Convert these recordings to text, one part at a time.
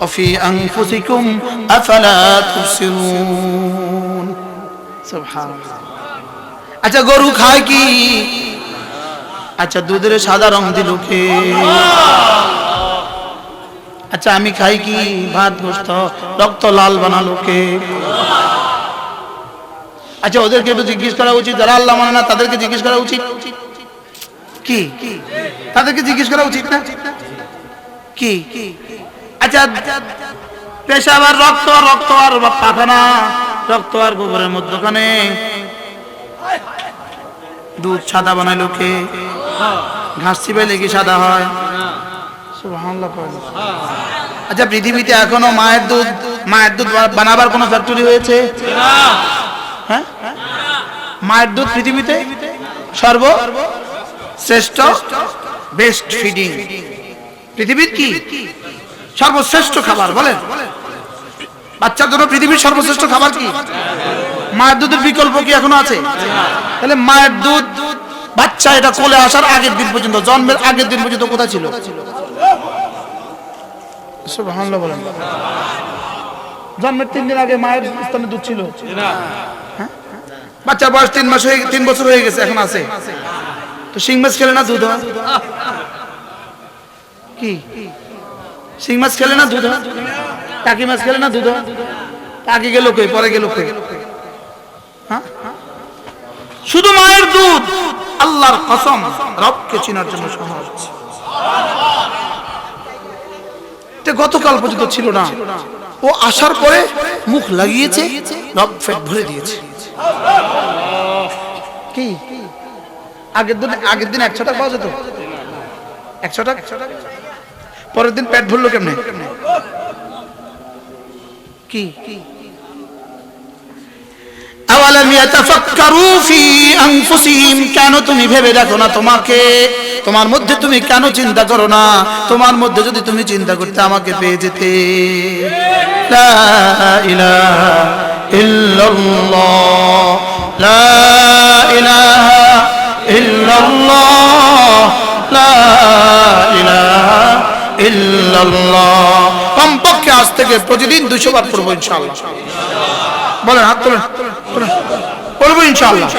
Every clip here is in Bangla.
وفي أنفسكم أفلا تبصرون سبحان الله আচ্ছা গরু খায় কি আচ্ছা দুধের সাদা রং দিল কে আচ্ছা আমি খাই কি ভাত গোশত রক্ত লাল বানালো কে আচ্ছা ওদেরকে একটু জিজ্ঞেস করা উচিত যারা আল্লাহ মানে না তাদেরকে জিজ্ঞেস করা উচিত কি তাদেরকে জিজ্ঞেস করা উচিত না কি আচ্ছা পেশাব আর রক্ত আর পাখানা রক্ত আর গোবরের মধ্যখানে দুধ সাদা বানায় লোকে ঘাস চিবাইলে কি সাদা হয় সুবহানাল্লাহ আচ্ছা পৃথিবীতে এখনো মায়ের দুধ বানাবার কোনো ফ্যাক্টরি হয়েছে হ্যাঁ মায়ের দুধ পৃথিবীতে সর্বশ্রেষ্ঠ বেস্ট ফিডিং পৃথিবীর কি সর্বশ্রেষ্ঠ খাবার বলেন বাচ্চার জন্য পৃথিবীর সর্বশ্রেষ্ঠ খাবার কি মায়ের দুধের বিকল্প কি এখনো আছে তাহলে মায়ের দুধ বাচ্চা এটা কোলে আসার আগের দিন পর্যন্ত জন্মের আগের দিন পর্যন্ত কোথায় ছিল সুবহানাল্লাহ বলেন জন্মের 3 দিন আগে মায়ের স্তনে দুধ ছিল হ্যাঁ বাচ্চার বয়স 3 বছর হয়ে গেছে এখন আছে তো শিং মাছ খেলে না দুধ হয় কি শিং মাছ খেলে না দুধ হয় টাকি মাছ খেলে না দুধ হয় টাকি গেল কই পরে গেল কই হ্যাঁ শুধু মায়ের দুধ আল্লাহর কসম রবকে চেনার জন্য সহজ তে গতকাল পর্যন্ত ছিল না ও আসার পরে মুখ লাগিয়েছে রব পেট ভরে দিয়েছে কি আগের দিন 100 টাকা পাওয়া যেত 100 টাকা পরের দিন পেট ভরলো কেমনে কি আওয়ালাম ইয়াতাফাক্কারু ফি আনফুসিহিম কেন তুমি ভেবে দেখো না তোমার মধ্যে তুমি কেন চিন্তা করো না তোমার মধ্যে যদি তুমি চিন্তা করতে আমাকে পেয়ে যেতে লা ইলাহা ইল্লাল্লাহ লা ইলাহা ইল্লাল্লাহ লা ইলাহা ইল্লাল্লাহ কমপক্ষে আজ থেকে প্রতিদিন 200 বার পড়ব ইনশাআল্লাহ বলেন হাত তোলেন পড়ব ইনশাআল্লাহ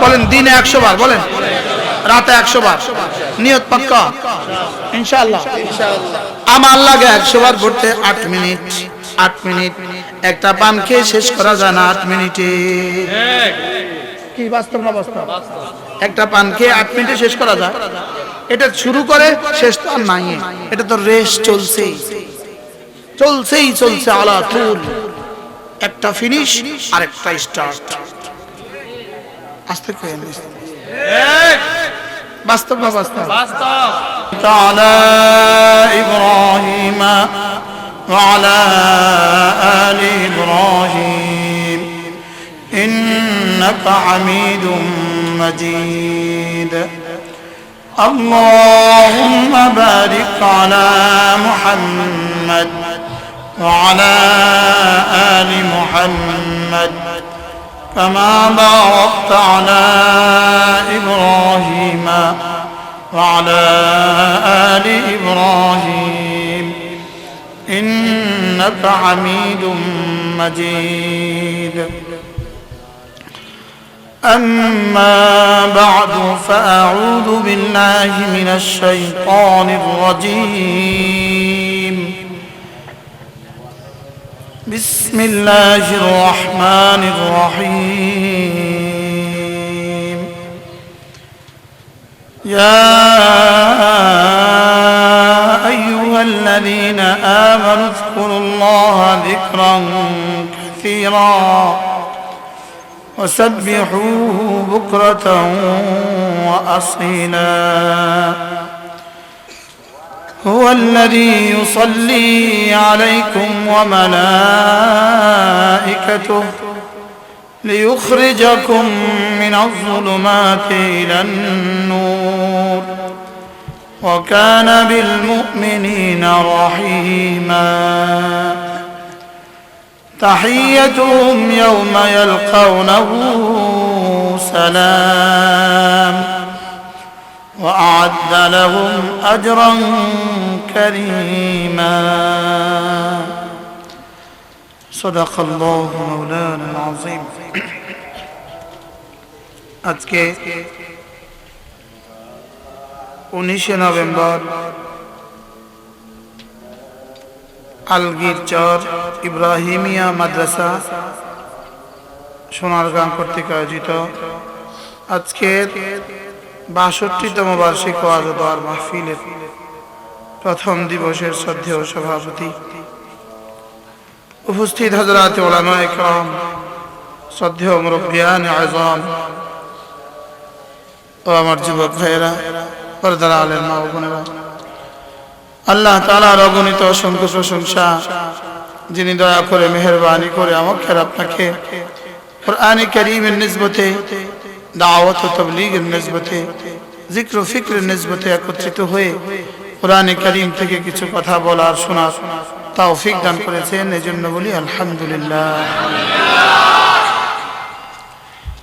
বলেন দিনে 100 বার বলেন রাতে 100 বার নিয়ত পাক্কা ইনশাআল্লাহ আমার লাগে 100 বার পড়তে 8 মিনিট একটা পান খেয়ে শেষ করা যায় না 8 মিনিটে কি বাস্তব না বাস্তব একটা পান খেয়ে 8 মিনিটে শেষ করা যায় এটা শুরু করে শেষ তো আর নাই এটা তো রেস চলছে আলা তুল একটা ফিনিশ আর একটা স্টার্ট আস্তে করে বাস্তব না বাস্তব তাআলা ইব্রাহিম ওয়া আলা আলি ইব্রাহিম ইন্নাকা হামিদুম মাজিদ اللهم بارك على محمد وعلى آل محمد كما باركت على إبراهيم وعلى آل إبراهيم إنك حميد مجيد أما بعد فأعوذ بالله من الشيطان الرجيم بسم الله الرحمن الرحيم يا أيها الذين آمنوا اذكروا الله ذكرا كثيرا وسبحوه بكرة وأصيلا هو الذي يصلي عليكم وملائكته ليخرجكم من الظلمات إلى النور وكان بالمؤمنين رحيما تحيتهم يوم يلقونه سلام وأعد لهم أجرا كريما সাদাকাল্লাহু মাওলানা আযীম। আজকে 19 নভেম্বর আলগীরচর ইব্রাহিমিয়া মাদ্রাসা সোনারগাঁ কর্তৃক আয়োজিত আজকের ৬২তম বার্ষিক ওয়াজ ও দোয়ার মাহফিলের প্রথম দিবসের শ্রদ্ধেয় সভাপতি, উপস্থিত হযরত উলামায়ে কেরাম, শ্রদ্ধেয় মুরব্বিয়ান আযম ও আমার যুবক ভাইয়েরা, পর্দার আলের মা ও বোনেরা, আল্লাহ তাআলার অগণিত অসংখ্য প্রশংসা, যিনি দয়া করে মেহেরবানি করে আমাকে আপনাকে কুরআনে কারীমের নিসবতে, দাওয়াত ও তাবলীগের নিসবতে, জিক্র ও ফিকরের নিসবতে একত্রিত হয়ে কুরআনে কারীম থেকে কিছু কথা বলার শোনার তৌফিক দান করেছেন। এজন্য বলি আলহামদুলিল্লাহ।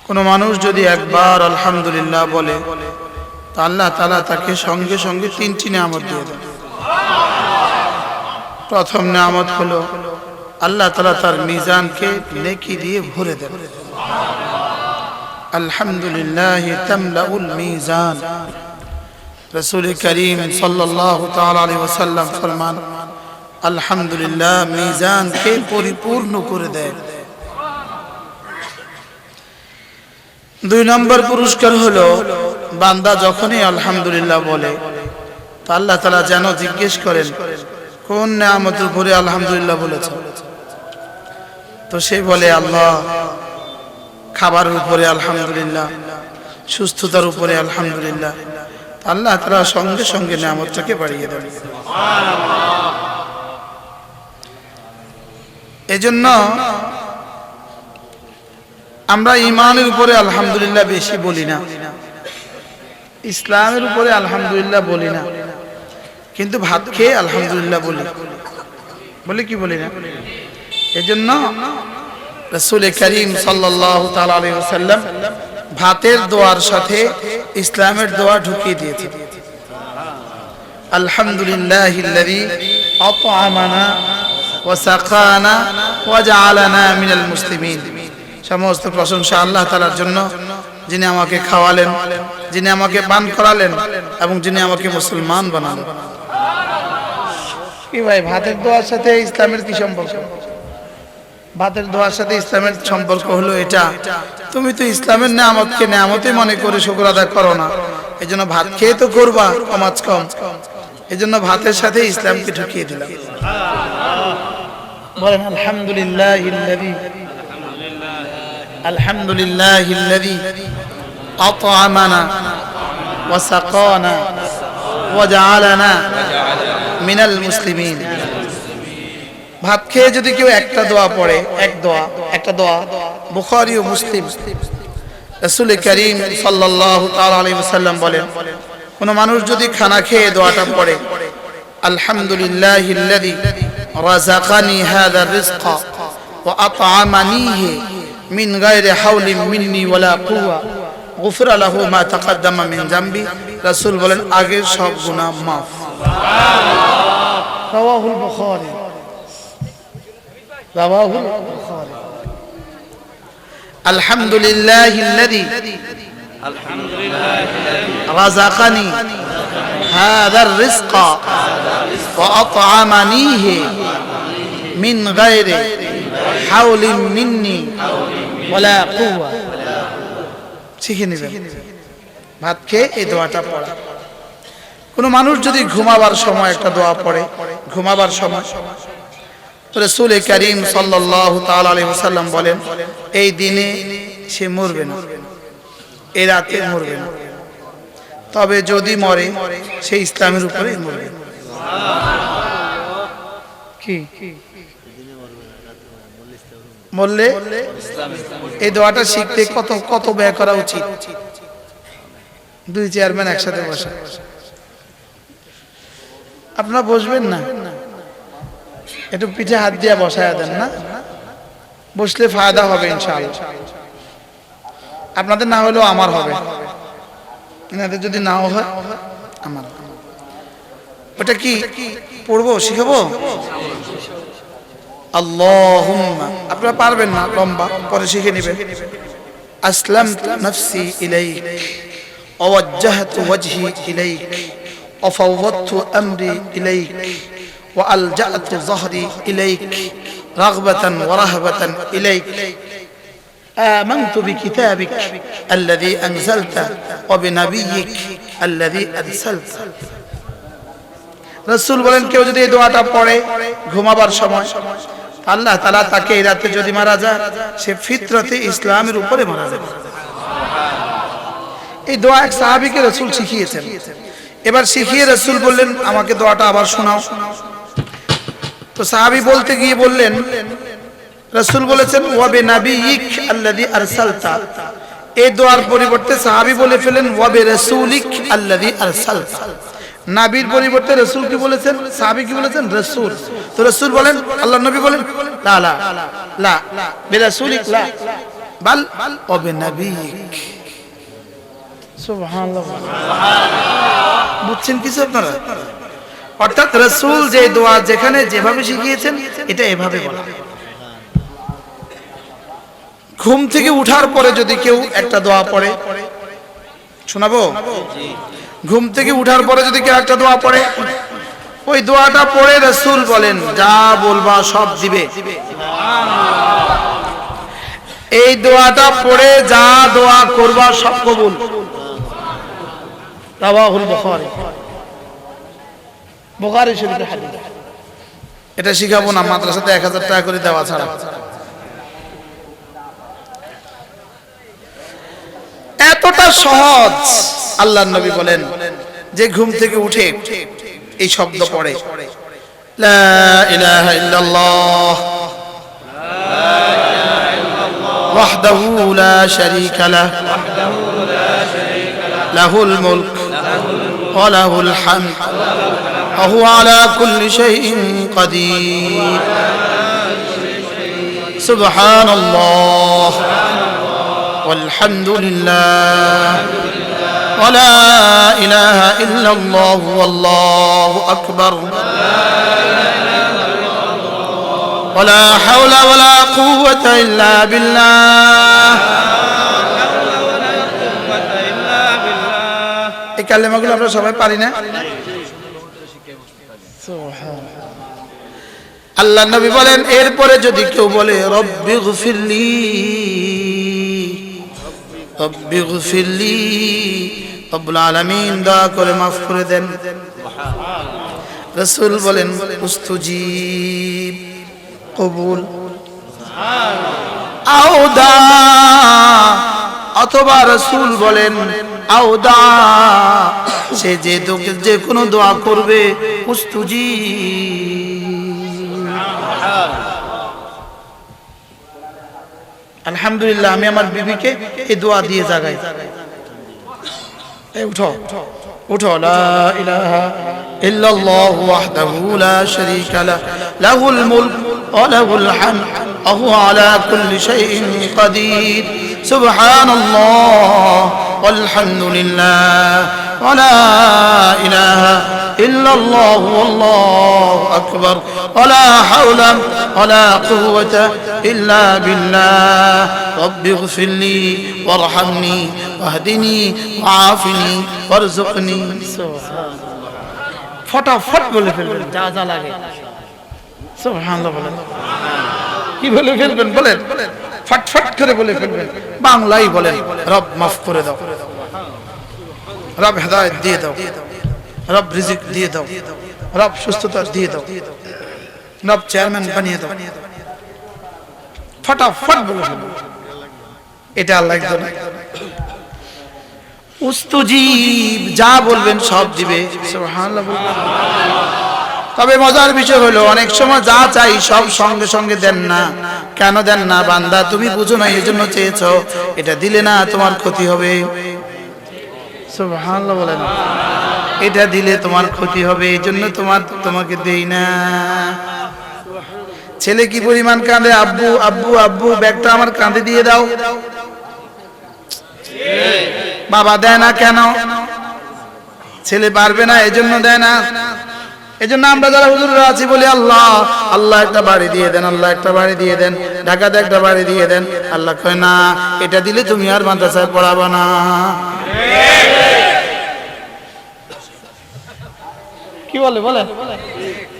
কোন মানুষ যদি একবার আলহামদুলিল্লাহ বলে তো আল্লাহ তাআলা তাকে সঙ্গে সঙ্গে 3টি নিয়ামত দিয়ে দেন। প্রথম নিয়ামত হলো আল্লাহ তাআলা তার মিজানকে নেকি দিয়ে ভরে দেন। আলহামদুলিল্লাহ তামলাউল মিজান। রাসূল করিম সাল্লাল্লাহু তাআলা আলাইহি ওয়াসাল্লাম ফরমান, আলহামদুলিল্লাহ মিজানকে পরিপূর্ণ করে দেয়। 2 নম্বর পুরস্কার হলো বান্দা যখনই আলহামদুলিল্লাহ বলে তো আল্লাহ তাআলা যেন জিজ্ঞেস করেন কোন নিয়ামতের উপরে আলহামদুলিল্লাহ বলেছ, তো সে বলে আল্লাহ খাবারের উপরে আলহামদুলিল্লাহ, সুস্থতার উপরে আলহামদুলিল্লাহ। আল্লাহ তাআলা সঙ্গে সঙ্গে নিয়ামতটাকে বাড়িয়ে দেন। এজন্য আমরা ঈমানের উপরে আলহামদুলিল্লাহ বেশি বলি না, ইসলামের উপরে আলহামদুলিল্লাহ বলি না, কিন্তু ভাত খেয়ে আলহামদুলিল্লাহ বলি কি বলি না। এজন্য রাসূল করিম সাল্লাল্লাহু তাআলা আলাইহি ওয়াসাল্লাম ভাতের দোয়ার সাথে ইসলামের দোয়া ঢুকিয়ে দিয়েছেন। আলহামদুলিল্লাহিল্লাযী আত'আমানা ওয়া সাকানা ওয়া জাআলানা মিনাল মুসলিমিন। সমস্ত প্রশংসা আল্লাহ তাআলার জন্য, যিনি আমাকে খাওয়ালেন, যিনি আমাকে পান করালেন এবং যিনি আমাকে মুসলমান বানালেন। কি ভাই, ভাতের দোয়ার সাথে ইসলামের কি সম্পর্ক? ভাতের দোয়ার সাথে ইসলামের সম্পর্ক হলো এটা, তুমি তো ইসলামের নিয়ামতকে নিয়ামতই মনে করে শুকর আদায় করো না, এজন্য ভাত খেয়ে তো করবা কমাজ কম, এজন্য ভাতের সাথে ইসলামকে ঢুকিয়ে দিলাম। বলেন আলহামদুলিল্লাহিল্লাযী, আলহামদুলিল্লাহিল্লাযী আত'আমানা ওয়া সাকানা ওয়া জাআলানা মিনাল মুসলিমিন। ভাত খেয়ে যদি কেউ একটা দোয়া পড়ে, একটা দোয়া বুখারী ও মুসলিম, রাসূল করিম সাল্লাল্লাহু তাআলা আলাইহি ওয়াসাল্লাম বলেন, কোন মানুষ যদি খানা খেয়ে দোয়াটা পড়ে, আলহামদুলিল্লাহিল্লাযী রাযাকানি হাযার রিজকা ওয়া আত'আমানিহি মিন গায়রি হাওলিন মিন্নি ওয়ালা কুওয়া গুফিরা লাহু মা তাকাদ্দামা মিন যামবি। রাসূল বলেন আগের সব গুনাহ মাফ। রাওয়াহুল বুখারী, রাওয়াহুল বুখারী। আলহামদুলিল্লাহিল্লাযী রাযাকানি হাযার রিজকা ওয়া আত'আমানিহি মিন গায়রি হাওলিন মিন্নি ওয়ালা কুওয়া। শিখে নেবেন ভাত খেয়ে এই দোয়াটা পড়া। কোন মানুষ যদি ঘুমাবার সময় একটা দোয়া পড়ে, ঘুমাবার সময়, রাসূল করিম সাল্লাল্লাহু তাআলা আলাইহি ওয়াসাল্লাম বলেন এই দিনে সে মরবে না, এই রাতে মরবে না, তবে যদি মরে সে ইসলামের উপরে মরবে। কি বললে এই দোয়াটা শিখতে কত ব্যয় করা উচিত? 2 চেয়ারম্যান একসাথে বসে, আপনারা বসবেন না, একটু পিঠে হাত দিয়ে বসায়া দেন না, বসলে ফায়দা হবে ইনশাআল্লাহ। আপনাদের না হলেও আমার হবে, এনাদের যদি নাও হয় আমার। ওটা কি পড়বো, শিখাবো? আল্লাহুম্মা, আপনারা পারবেন না লম্বা, পরে শিখে নেবেন। আসলামতু নাফসি ইলাইক ওয়া ওয়াজ্জাহতু ওয়াজহি ইলাইক ওয়া ফাওwadtu আমরি ইলাইক ওয়া আলজা'তু যহরি ইলাইক রাগবাতান ওয়া রাহবাতান ইলাইক آمنت بكتابك الذي أنزلت وبنبيك الذي أرسلت। রাসূল বলেন কেউ যদি এই দোয়াটা পড়ে ঘুমাবার সময়, আল্লাহ তাআলা তাকে এই রাতে যদি মারা যায় সে ফিতরতে ইসলামের উপরে মারা যাবে। এই দোয়া এক সাহাবীকে রাসূল শিখিয়েছেন। এবার শিখিয়ে রাসূল বললেন আমাকে দোয়াটা আবার শোনাও। তো সাহাবী বলতে গিয়ে বললেন, রাসূল বলেছেন ওয়া বিনাবিয়িক আল্লাযী আরসালতা। এই দোয়ার পরিবর্তে সাহাবী বলে ফেলেন ওয়া বিরাসূলিক আল্লাযী আরসালতা। নবীর পরিবর্তে রাসূল কি বলেছেন, সাহাবী কি বলেছেন, রাসূল। তো রাসূল বলেন, আল্লাহর নবী বলেন লা লা লা বিরাসূলিক লা বাল ওয়া বিনাবিয়িক। সুবহানাল্লাহ। বুঝছেন কিছু আপনারা? অর্থাৎ রাসূল যে দোয়া যেখানে যেভাবে শিখিয়েছেন এটা এভাবে বলা। ঘুম থেকে উঠার পরে যদি কেউ একটা দোয়া পড়ে, শোনাবো? ঘুম থেকে উঠার পরে যদি কেউ একটা দোয়া পড়ে, ওই দোয়াটা পড়ে রাসূল বলেন যা বলবা সব দিবে। এই দোয়াটা পড়ে যা দোয়া করবা সব কবুল। রাওয়াহুল বুখারী, বুখারী শরীফের হাদিস। এটা শিখাবো না, মাদ্রাসাতে 1000 টাকা করে দেওয়া ছাড়া। এতটা সহজ। আল্লাহর নবী বলেন যে ঘুম থেকে উঠে এই শব্দ পড়ে লা ইলাহা ইল্লাল্লাহ ওয়াহদাহু লা শারীকা লাহ লাহুল মুলক ওয়া লাহুল হামদ ওয়া হুয়া আলা কুল্লি শাইইন কাদির। সুবহানাল্লাহ والحمد لله ولا إله إلا الله والله أكبر ولا حول ولا قوة إلا بالله। এই কালেমাগুলো আমরা সবাই পারি না? আল্লাহ নবী বলেন এরপরে যদি কেউ বলে রব্বিগফিরলি রব্বিগফিরলি, রব্বুল আলামিন দয়া করে মাফ করে দেন। রাসূল বলেন উস্তুজিব, কবুল। আওদা, অথবা রাসূল বলেন আওদা, সে যে কোনো দোয়া করবে উস্তুজিব। আলহামদুলিল্লাহ, আমি আমার বিবিকে এই দোয়া দিয়ে জাগাই। উঠো উঠো, লা ইলাহা ইল্লাল্লাহু ওয়াহদাহু লা শারীকা লাহ লাহুল মুলক ওয়া লাহুল হামদ ওয়া হুয়া আলা কুল্লি শাইইন কাদির। সুবহানাল্লাহ ওয়ালহামদুলিল্লাহ ওয়া লা ইলাহা ইল্লাল্লাহু আল্লাহু আকবার ওয়া লা হাওলা ওয়া লা কুওয়াতা ইল্লা বিল্লাহ। রব্বিগফিরলি ওয়ারহামনি ওয়াহদিনি ওয়াআফিনি ওয়ারযুকনি। ফটাফট বলে ফেলবেন যা যা লাগে। সুবহানাল্লাহ বলেন। কি বলে ফেলবেন বলেন? ফটফট করে বলে ফেলবেন। বাংলায় বলেন রব মাফ করে দাও, রব হেদায়েত দিয়ে দাও, রব রিজিক দিয়ে দাও, রব সুস্থতা দিয়ে দাও, রব চেয়ারম্যান বানিয়ে দাও। ফটাফট বলে ফেলবেন। এটা আল্লাহ একজন উস্তুজিব, যা বলবেন সব দিবে। সুবহানাল্লাহ বলবেন। তবে মজার বিষয় হলো অনেক সময় যা চাই সব সঙ্গে সঙ্গে দেন না। কেন দেন না? বান্দা তুমি বুঝো না, এজন্য চেয়েছো। এটা দিলে না তোমার ক্ষতি হবে। সুবহানাল্লাহ বলেন। এটা দিলে তোমার ক্ষতি হবে, এজন্য তোমাকে দেই না। ছেলে কি পরিমাণ কাঁদে, আব্বু আব্বু আব্বু ব্যাগটা আমার কাঁধে দিয়ে দাও। বাবা দেয় না কেন? ছেলে পারবে না এজন্য দেয় না। এই জন্য আমরা যারা হুজুররা আছি বলি আল্লাহ আল্লাহ একটা বাড়ি দিয়ে দেন, আল্লাহ একটা বাড়ি দিয়ে দেন, ঢাকাতে একটা বাড়ি দিয়ে দেন। আল্লাহ কয় না, এটা দিলে তুমি আর মাদ্রাসায় পড়াবা না। কি বলে বলে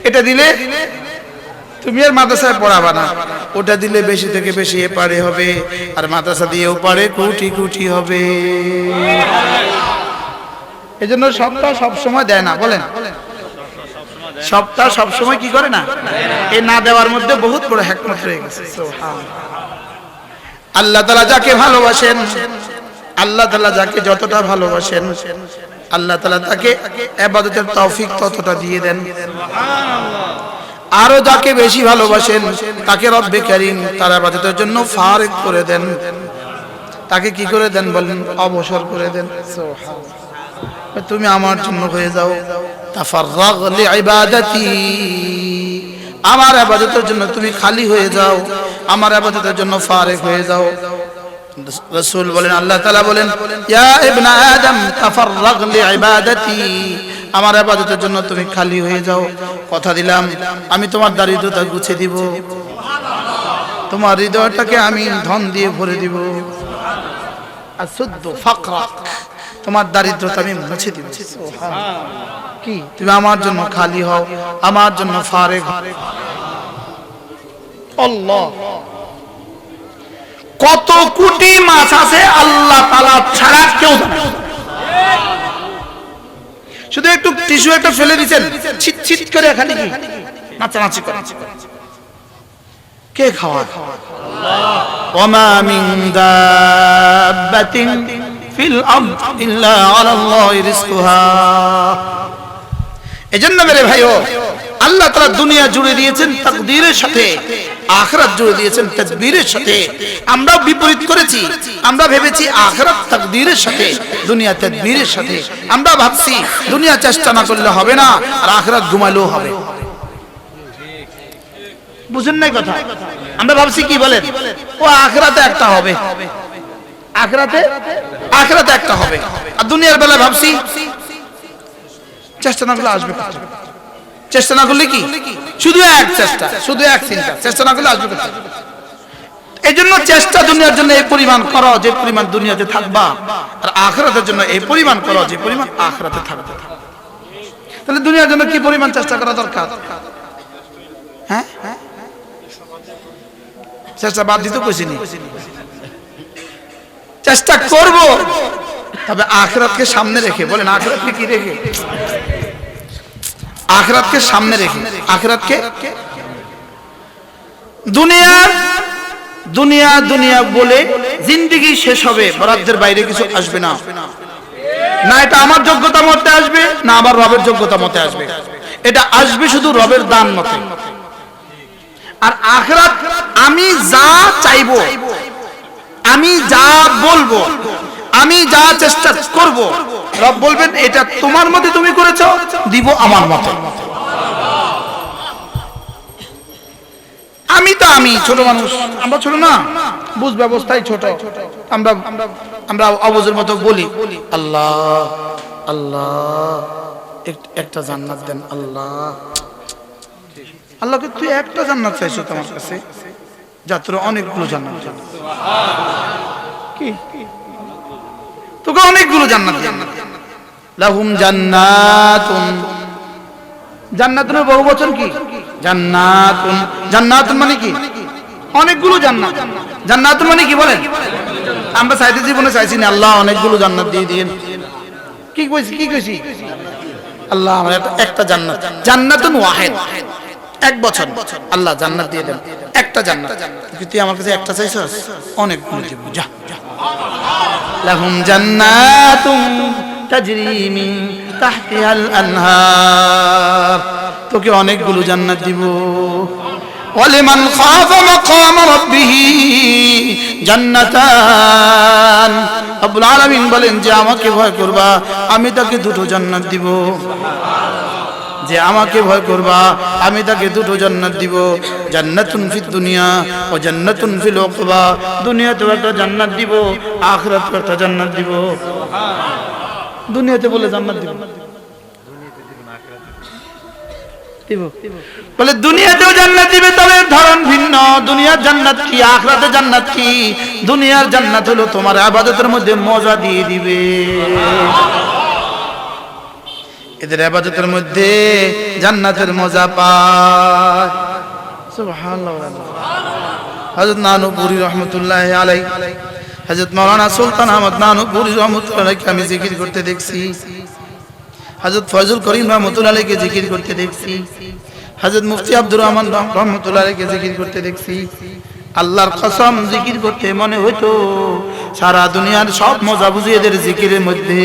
এটা দিলে তুমি আর মাদ্রাসায় পড়াবা না, ওটা দিলে বেশি থেকে বেশি এপারে হবে, আর মাদ্রাসা দিয়েও পারে কোটি কোটি হবে। এই জন্য সপ্তাহ সবসময় দেয় না, বলেন সপ্তাহ সবসময় কি করে না, এই না দেওয়ার মধ্যে বহুত বড় হিকমত রয়ে গেছে। আল্লাহ তাআলা যাকে ভালোবাসেন, আল্লাহ তাআলা যাকে যতটা ভালোবাসেন, আল্লাহ তাআলা তাকে ইবাদতের তৌফিক ততটা দিয়ে দেন। আরো যাকে বেশি ভালোবাসেন তাকে রব্বে কারীম তার ইবাদতের জন্য ফারিগ করে দেন, তাকে কি করে দেন বলেন, অবসর করে দেন। তুমি আমার জন্য হয়ে যাও, তাফাররাগ লিইবাদাতি, আমার ইবাদতের জন্য তুমি খালি হয়ে যাও, আমার ইবাদতের জন্য ফারিগ হয়ে যাও। রাসূল বলেন, আল্লাহ তাআলা বলেন, ইয়া ইবনা আদম তাফাররাগ লিইবাদাতি, আমার ইবাদতের জন্য তুমি খালি হয়ে যাও। কথা দিলাম আমি তোমার দারিদ্রতা গুছিয়ে দিব, তোমার হৃদয়টাকে আমি ধন দিয়ে ভরে দিব। আসুদ্দু ফাকরাক, তোমার দারিদ্রতা আমি মুছে দিব। কি তুমি আমার জন্য খালি হও, আমার জন্য ফারিগ হও। আল্লাহ, কত কোটি মাছ আছে আল্লাহ তাআলা ছাড়া কেউ জানে না। শুধু একটু টিস্যু একটা ফেলে দিয়েছেন, ছিট ছিট করে খালি কি নাচানাচি করে, কে খাওয়ায়? আল্লাহ। ওয়ামা মিন দাব্বাতিন ফিল আরদ ইল্লা আলাল্লাহি রিজকুহা। এজন্য মেরে ভাইও, আল্লাহ তাআলা দুনিয়া জুড়ে দিয়েছেন তাকদীরের সাথে, আখিরাত জুড়ে দিয়েছেন তাদবীরের সাথে। আমরা বিপরীত করেছি, আমরা ভেবেছি আখিরাত তাকদীরের সাথে, দুনিয়া তাদবীরের সাথে। আমরা ভাবছি দুনিয়া চেষ্টা না করলে হবে না, আর আখিরাত ঘুমালেও হবে। বুঝেন নাই কথা? আমরা ভাবছি কি বলেন, ও আখিরাতে একটা হবে, আখিরাতে একটা হবে, আর দুনিয়ার বেলা ভাবছি চেষ্টা না করলে আসবে, চেষ্টা না করলে কি, শুধু এক চেষ্টা, শুধু এক চিন্তা, চেষ্টা না করলে আসবে। এই জন্য চেষ্টা দুনিয়ার জন্য এই পরিমাণ করো যে পরিমাণ দুনিয়াতে থাকবা, আর আখিরাতের জন্য এই পরিমাণ করো যে পরিমাণ আখিরাতে থাকবে। তাহলে দুনিয়ার জন্য কি পরিমাণ চেষ্টা করা দরকার? হ্যাঁ, চেষ্টা বাদ দিতে কইছিনি, চেষ্টা করব, তবে আখিরাতকে সামনে রেখে। বলেন আখিরাতকে কি রেখে? আখিরাতকে সামনে রেখে। আখিরাতকে, দুনিয়া দুনিয়া দুনিয়া বলে জিন্দেগি শেষ হবে, বরাদ্দের বাইরে কিছু আসবে না। না এটা আমার যোগ্যতা মতে আসবে, না আমার রবের যোগ্যতা মতে আসবে, এটা আসবে শুধু রবের দান মতে। আর আখিরাত আমি যা চাইবো, আমি যা বলবো, আমি যা চেষ্টা করব, রব বলবেন এটা তোমার মতে তুমি করেছো, দিব আমার মতে। আমি তো আমি ছোট মানুষ, আমরা ছোট না, বুঝ ব্যবস্থায় ছোট, আমরা আমরা অবুঝের মতো বলি আল্লাহ আল্লাহ একটা জান্নাত দেন আল্লাহ। আল্লাহকে তুই একটা জান্নাত চাইছো তোমার কাছে, যাত্র অনেকগুলো জান্নাত, কি তোকে অনেকগুলো জান্নাত। লাহুম জান্নাতুন, জান্নাতুন বহুবচন কি? জান্নাতুন। জান্নাতুন মানে কি? অনেকগুলো জান্নাত। জান্নাতুন মানে কি বলেন? আমরা চাইতে জীবনে চাইছি না আল্লাহ অনেকগুলো জান্নাত দিয়ে দিন। কি কইছি, কি কইছি? আল্লাহ আমার একটা জান্নাত, জান্নাতুন ওয়াহিদ, এক বছর আল্লাহ জান্নাত দিয়ে দেন, একটা জান্নাত। তুই আমার কাছে একটা চাইছস, অনেকগুলো দিব, যা। লাহুম জান্নাতুন তাজরি মিন তাহতিহাল আনহার, তোকে অনেকগুলো জান্নাত দিব। ওয়ালিমান খাফা মাকাম রাব্বিহি জান্নাতান, রব্বুল আলামিন বলেন যে আমাকে ভয় করবা আমি তাকে দুটো জান্নাত দিব। যে আমাকে ভয় করবা আমি তাকে দুটো জান্নাত দিব, জান্নাতুন ফিদ দুনিয়া ও জান্নাতুন ফিল উকবা। দুনিয়াতেও একটা জান্নাত দিব, আখিরাতেও একটা জান্নাত দিব। দুনিয়াতে বলে জান্নাত দিব, দিব বলে দুনিয়াতেও জান্নাত দিবে, তবে ধরন ভিন্ন। দুনিয়ার জান্নাত কি, আখিরাতে জান্নাত কি? দুনিয়ার জান্নাত হলো তোমার ইবাদতের মধ্যে মজা দিয়ে দিবে। এদের ইবাদতের মধ্যে জান্নাতের মজা পায়। সুবহানাল্লাহ। হযরত নানুপুরি রহমাতুল্লাহি আলাইহি, হযরত মাওলানা সুলতান আহমদ নানুপুরি রহমাতুল্লাহি আলাইহি আমি জিকির করতে দেখছি, হযরত ফয়জুল করিম রহমাতুল্লাহি আলাইহিকে জিকির করতে দেখছি, হযরত মুফতি আব্দুর রহমান রহমাতুল্লাহি আলাইহিকে জিকির করতে দেখছি। আল্লাহর কসম, জিকির করতে মনে হইতো সারা দুনিয়ার সব মজা বুঝি এদের জিকিরের মধ্যে।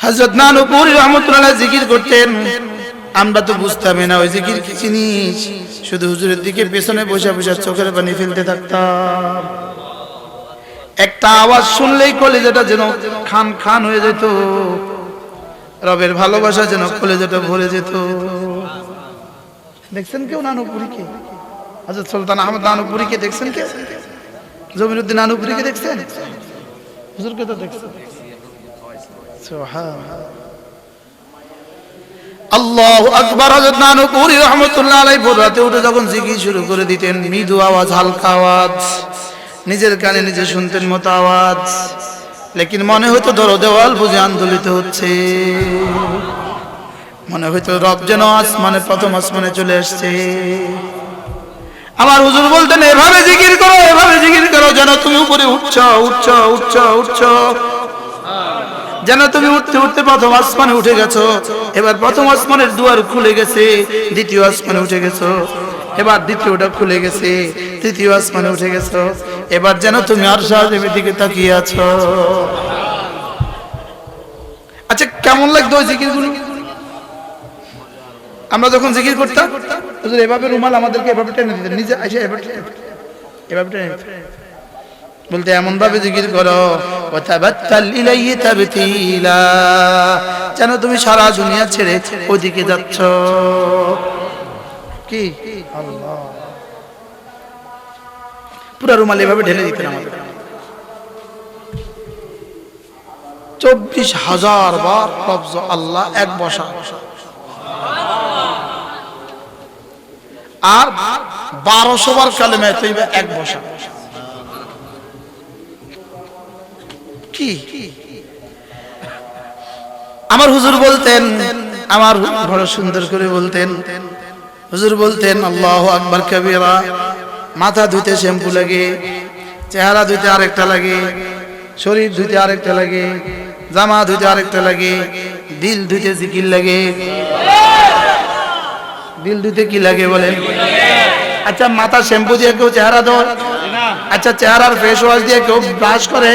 হযরত নানুপুরি রহমাতুল্লাহি আলাইহি জিকির করতেন, আমরা তো বুঝতামই না ওই জিকির কি জিনিস, শুধু হুজুরের দিকে পেছনে বসে বসে চোখের পানি ফেলতে থাকতাম। একটা আওয়াজ শুনলেই কলিজাটা যেন খান খান হয়ে যেত, রবের ভালোবাসা যেন কলিজাটা ভরে যেত। দেখছেন কেউ নানুপুরীকে? হযরত সুলতান আহমদ নানুপুরীকে দেখছেন কেউ? জমিরুদ্দিন নানুপুরীকে দেখছেন? হুজুরকে তো দেখছেন। সুবহানাল্লাহ, আল্লাহু আকবার। হযরত নানুপুরী রাহমাতুল্লাহি আলাইহি ভোর রাতে উঠে যখন জিকির শুরু করে দিতেন, মৃদু আওয়াজ, হালকা আওয়াজ, নিজের কানে নিজে শুনতেন মতো আওয়াজ, লেকিন মনে হইতো ধরো দেওয়াল বুঝে আন্দোলিত হচ্ছে, মনে হইতো রব যেন আসমানে, প্রথম আসমানে চলে আসছে। আমার হুজুর বলতেন এভাবে জিকির করো, এভাবে জিকির করো যেন তুমি উপরে উঠছো উঠছো উঠছো উঠছো, যেন তুমি উঠতে উঠতে প্রথম আসমানে উঠে গেছো। এবার প্রথম আসমানের দুয়ার খুলে গেছে, দ্বিতীয় আসমানে উঠে গেছো, এবার দ্বিতীয়টা খুলে গেছে, তৃতীয় আসমানে উঠে গেছো, এবার যেন তুমি আরশ আজিমের দিকে তাকিয়ে আছো। আচ্ছা, কেমন লাগতো ওই জিকিরগুলো? আমরা যখন জিকির করতাম, হুজুর এভাবে রুমাল আমাদেরকে এভাবে টেনে দিতেন, নিজে এসে এভাবে টেনে দিতেন, বলতে এমন ভাবে জিকির করো ওয়াতাবাত্তাল ইলাইহি তাবতিলা, যেন তুমি সারা দুনিয়া ছেড়ে ওদিকে যাচ্ছ। কি আল্লাহ, পুরো রুমাল এভাবে ঢেলে দিতেন আমাদের। 24,000 বার লফজ আল্লাহ এক বসা, আর 1200 বার কালেমা তাইয়্যিবা এক বসা। কি আমার হুজুর বলতেন, আমার বড় সুন্দর করে বলতেন, হুজুর বলতেন আল্লাহু আকবার কবীরা, মাথা ধুইতে শ্যাম্পু লাগে, চেহারা ধুইতে আরেকটা লাগে, শরীর ধুইতে আরেকটা লাগে, জামা ধুইতে আরেকটা লাগে, দিল ধুইতে জিকির লাগে। দিল ধুইতে কি লাগে বলেন? আচ্ছা, মাথা শ্যাম্পু দিয়ে কেউ চেহারা ধোয়? আচ্ছা, চেহারার ফেস ওয়াশ দিয়ে কেউ ব্রাশ করে?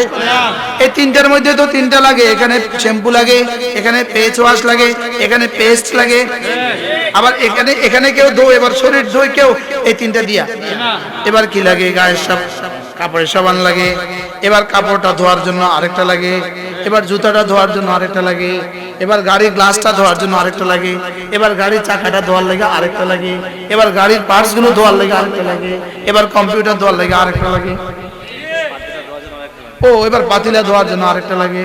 এই তিনটার মধ্যে তো তিনটা লাগে, এখানে শ্যাম্পু লাগে, এখানে ফেস ওয়াশ লাগে, এখানে পেস্ট লাগে, আবার এখানে কেউ ধোয়, এবার শরীর ধোয় কেউ, এই তিনটা দিয়া। এবার কি লাগে? গায়ের সব কাপড়ের সাবান লাগে, এবার কাপড়টা ধোয়ার জন্য আরেকটা লাগে, এবার জুতাটা ধোয়ার জন্য আরেকটা লাগে, এবার গাড়ির গ্লাসটা ধোয়ার জন্য আরেকটা লাগে, এবার গাড়ির চাকাটা ধোয়ার লাগে আরেকটা লাগে, এবার গাড়ির পার্টস গুলো ধোয়ার লাগে আরেকটা লাগে, এবার কম্পিউটার ধোয়ার লাগে আরেকটা লাগে, ও এবার পাতিলা ধোয়ার জন্য আরেকটা লাগে।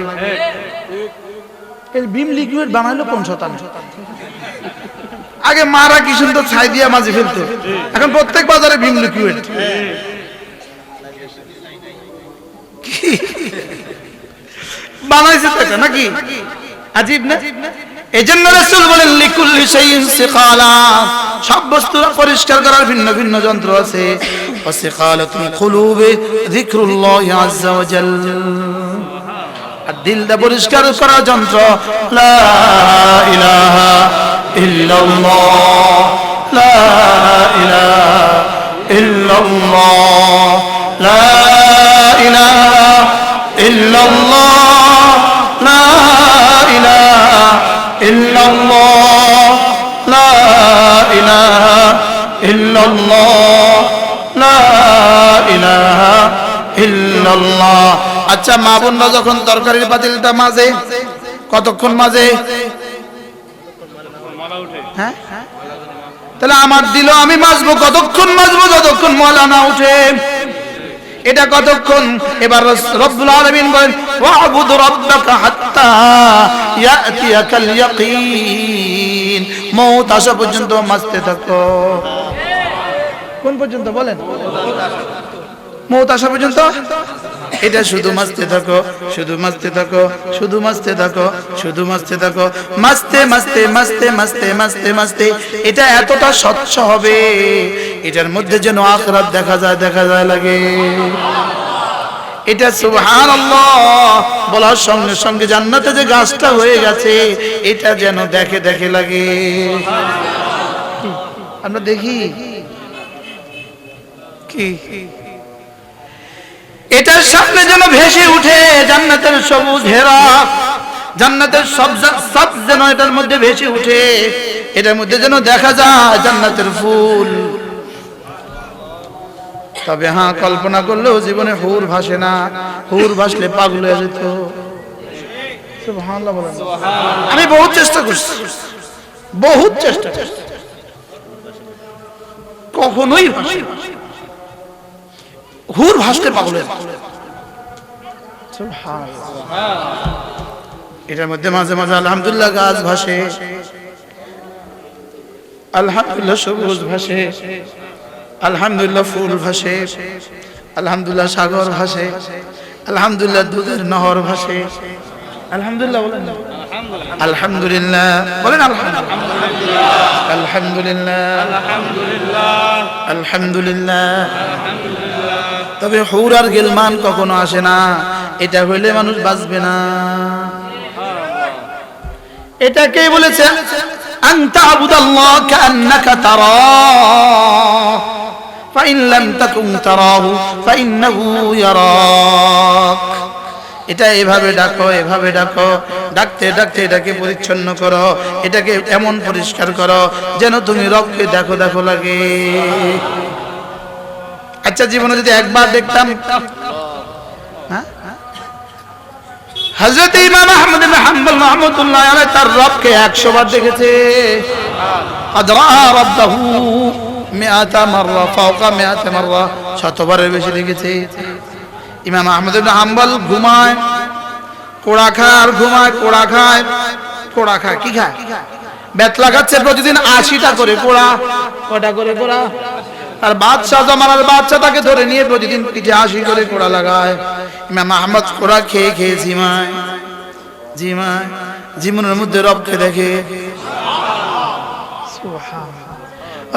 এই বিম লিকুইড বানাইলো কোন শতাংশ? আগে মারা কি সুন্দর ছাই দিয়া মাঝে ফেলতো, এখন প্রত্যেক বাজারে বিম লিকুইড। বানাইছে তো নাকি? আজীব না? এজন্য রাসূল বলেন লিকুল্লি শাইইন সিকালা, সব বস্তু পরিষ্কার করার ভিন্ন ভিন্ন যন্ত্র আছে। ওয়াসিকালাতুল কুলুবি যিকরুল্লাহি আযজা ওয়া জাল, আর দিলটা পরিষ্কার করার যন্ত্র লা ইলাহা ইল্লাল্লাহ, লা ইলাহা ইল্লাল্লাহ, লা ইলাহা ইল্লাল্লাহ, লা ইলাহা ইল্লাল্লাহ, লা ইলাহা ইল্লাল্লাহ, লা ইলাহা ইল্লাল্লাহ। আচ্ছা, মা বোনরা যখন তরকারির পাতিলটা মাজে, কতক্ষণ মাজে? হ্যাঁ, তাহলে আমার দিল আমি মাজবো কতক্ষণ মাজবো? যতক্ষণ ময়লা না উঠে। এটা কতক্ষণ? এবার রব্বুল আলামিন বলেন ওয়া'বুদ রাব্বাকা হাত্তা ইয়াতিয়াকাল ইয়াকিন, মওত আসা পর্যন্ত মাসতে থাকো। কোন পর্যন্ত বলেন? মওত আসা পর্যন্ত। এটা শুধু মাসতে থাকো, শুধু মাসতে থাকো, শুধু মাসতে থাকো, শুধু মাসতে থাকো, মাসতে মাসতে মাসতে মাসতে মাসতে মাসতে এটা এতটা স্বচ্ছ হবে, এটার মধ্যে যেন আখিরাত দেখা যায় লাগে। এটা সুবহানাল্লাহ বলার সঙ্গে সঙ্গে জান্নাতে যে গাছটা হয়ে গেছে এটা যেন দেখে লাগে। আমরা দেখি কি এটার সামনে যেন ভেসে উঠে জান্নাতের সবুজ হেরা, জান্নাতের সব যেন এটার মধ্যে ভেসে উঠে, এটার মধ্যে যেন দেখা যায় জান্নাতের ফুল। তবে হ্যাঁ, কল্পনা করলেও জীবনে হুর ভাসে না, হুর ভাসলে পাগল হয়ে যেত। সুবহানাল্লাহ বলেন। আমি বহুত চেষ্টা করছি, বহুত চেষ্টা, কখনোই ভাসে না। হুর ভাসলে পাগল হয়ে যায়। সুবহানাল্লাহ। এটার মধ্যে মাঝে মাঝে আলহামদুলিল্লাহ গাছ ভাসে, আলহামদুলিল্লাহ সবুজ ভাসে, আলহামদুলিল্লাহ ফুল ভাসে, আলহামদুলিল্লাহ সাগর ভাসে, আলহামদুলিল্লাহ দুধের নহর ভাসে। আলহামদুলিল্লাহ বলেন, আলহামদুলিল্লাহ বলেন, আলহামদুলিল্লাহ, আলহামদুলিল্লাহ, আলহামদুলিল্লাহ। তবে হুর আর গিলমান কখনো আসে না, এটা হইলে মানুষ বাঁচবে না। এটাকেই বলেছে আনতা আবুদাল্লাহ কান্নাকা তারাহ ফাইন লাম তাকুন তারাহু ফাইন্নাহু ইয়ারাক। এটা এভাবে ডাকো, এভাবে ডাকো, ডাকতে ডাকতে এটাকে পরিচ্ছন্ন করো, এটাকে এমন পরিষ্কার করো যেন তুমি রবকে দেখো লাগে। আচ্ছা, জীবনে যদি একবার দেখতাম, হ্যাঁ, হযরত ইমাম আহমদ ইবনে হাম্বল রাহমাতুল্লাহ আলাইহি তার রবকে 100 বার দেখেছে। আদরা রাব্বাহু মিআতা মাররা ফাওকা মিআতা মাররা, 100 বারের বেশি দেখেছে। ইমাম আহমদ ইবনে হাম্বল ঘুমায়, কোড়া খায়, আর ঘুমায়, কোড়া খায়, কোড়া খায়। কি খায়? বেতলা খাচ্ছে প্রতিদিন 80টা করে কোড়া। কয়টা করে কোড়া? আর বাদশাহ জামানার বাচ্চা তাকে ধরে নিয়ে প্রতিদিন পিঠে 80 করে কোড়া লাগায়। ইমাম আহমদ কোড়া খেয়ে জিমায়, জীবনের মধ্যে রবকে দেখে,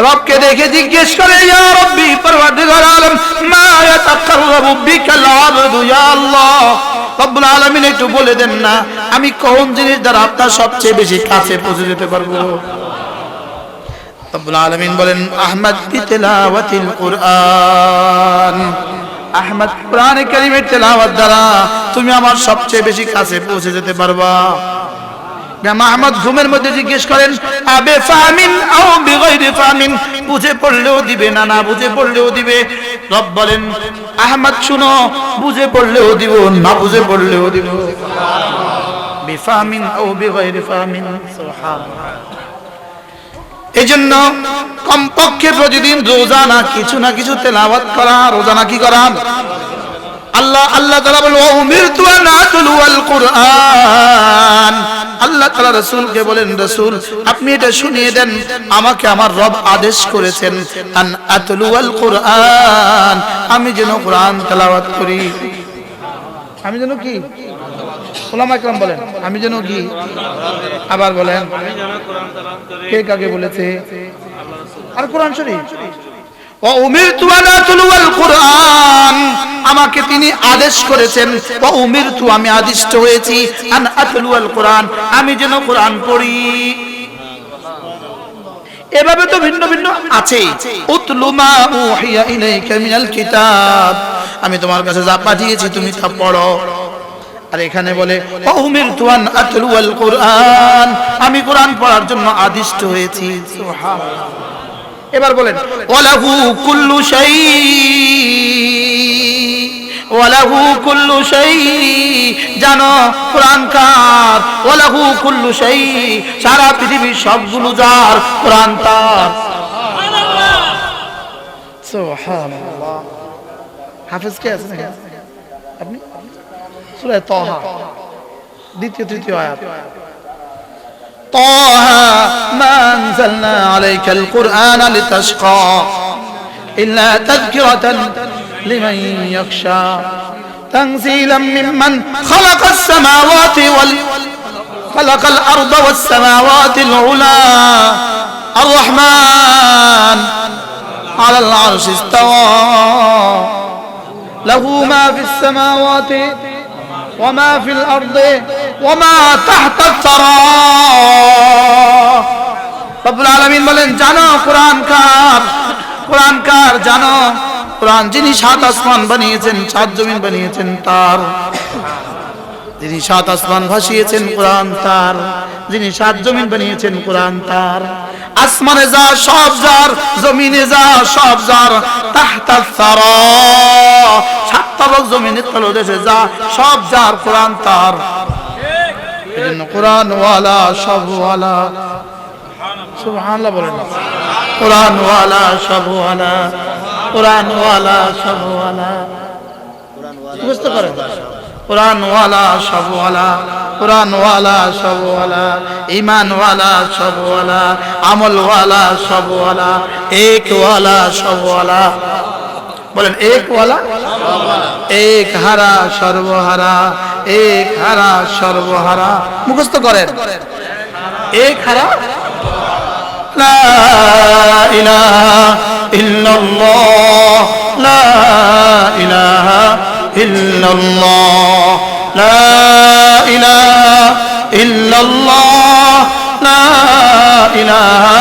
রবকে দেখে জিজ্ঞেস করে, ইয়া রব্বি পরওয়ারদিগার আলম মা ইয়াতাকাররাবু বিকাল আবদু ইয়া আল্লাহ। রব্বুল আলামিন একটু বলে দেন না, আমি কোন জিনিস দ্বারা আপনার সবচেয়ে বেশি কাছে পৌঁছে যেতে পারবো? রব্বুল আলামিন বলেন, আহমদ বিতিলাওয়াতিল কুরআন, আহমদ কোরআনে কারীমের তেলাওয়াত দ্বারা তুমি আমার সবচেয়ে বেশি কাছে পৌঁছে যেতে পারবা। ইমাম আহমদ ঘুমের মধ্যে জিজ্ঞেস করেন, আবে ফামিন আও বিগাইরি ফামিন, বুঝে পড়লেও দিবে, না বুঝে পড়লেও দিবে। রব বলেন, আহমদ শুনো, বুঝে পড়লেও দিব, না বুঝে পড়লেও দিব। বিফামিন আও বিগাইরি ফামিন। সুবহানাল্লাহ। এজন্য কমপক্ষে প্রতিদিন রোজানা কিছু না কিছু তেলাওয়াত করা, রোজানা কি করা? আল্লাহ তাআলা বলেন, ওয়া উমিরতু আন আতলুয়াল কুরআন। আল্লাহ তাআলা রাসূলকে বলেন, রাসূল আপনি এটা শুনিয়ে দেন, আমাকে আমার রব আদেশ করেছেন আন আতলুয়াল কুরআন, আমি যেন কোরআন তেলাওয়াত করি। আমি যেন কি? উলামা کرام বলেন, আমি যেন কি? আবার বলেন, কে কাকে বলেছে? আর কোরআন শরীফ। ওয়া উমিরতু আন আতলুয়াল কুরআন, আমাকে তিনি আদেশ করেছেন, ওয়া উমিরতু আমি আদিষ্ট হয়েছি, আন আতলুয়াল কুরআন, আমি যেন কোরআন পড়ি। এভাবে তো ভিন্ন ভিন্ন আছে। উতলু মা উহিয়া ইলাইকা মিনাল কিতাব, আমি তোমার কাছে যা পাঠিয়েছি তুমি তা পড়ো। আর এখানে বলে ওয়া উমিরতু আন আতলুয়াল কুরআন, আমি কোরআন পড়ার জন্য আদিষ্ট হয়েছি। সুবহানাল্লাহ। এবার বলেন, ওয়ালাহু কুল্লু শাই, ওয়ালাহু কুল্লু শাই, জানো কোরআন কার? ওয়ালাহু কুল্লু শাই, সারা পৃথিবীর সবগুলো যার, কোরআন তার। সুবহানাল্লাহ। হাফেজ কে আছেন এখানে? আপনি? সূরা তাহা দ্বিতীয় তৃতীয় আয়াত। তাহা মা আনজালনা আলাইকাল কুরআনা লিতাশকা ইল্লা তাযকিরাতান লিমান ইয়াখশা তানজিলাম মিম্মান খালাকাস সামাওয়াতি ওয়াল খালাকাল আরদা ওয়াস সামাওয়াতিল উলা আর রহমান আলাল আরশি ইস্তাওয়া লাহু মা ফিস সামাওয়াতি ওয়া মা ফিল আরদি ওয়া মা তাহতাস সারা। রব্বুল আলামিন বলেন, জানো কোরআন কার জানো, কোরআন যিনি সাত আসমান বানিয়েছেন, সাত জমিন বানিয়েছেন তার, যিনি সাত আসমান ভাসিয়েছেন কোরআন তার, যিনি সাত জমিন বানিয়েছেন কোরআন তার। আসমানে যা সব যার, জমিনে যা সব যার, তাহতাস সারা সাতটা লোক জমিনের তলদেশে যা সব যার, কোরআন তার। এজন্য কোরআন ওয়ালা সব ওয়ালা, সুবহানাল্লাহ বলেন না, কোরআন ওয়ালা সব ওয়ালা, কোরআন ওয়ালা সব ওয়ালা, বুঝতে পারেন? কোরআন ওয়ালা সব ওয়ালা, কোরআন ওয়ালা সব ওয়ালা, ঈমান ওয়ালা সব ওয়ালা, আমল ওয়ালা সব ওয়ালা, এক ওয়ালা সব ওয়ালা। বলেন এক ওয়ালা, এক হারা সর্বহারা, এক হারা সর্বহারা, মুখস্থ করেন। এক হারা লা ইলাহা ইল্লাল্লাহ, লা ইলাহা ইল্লাল্লাহ, লা ইলাহা ইল্লাল্লাহ, লা ইলাহা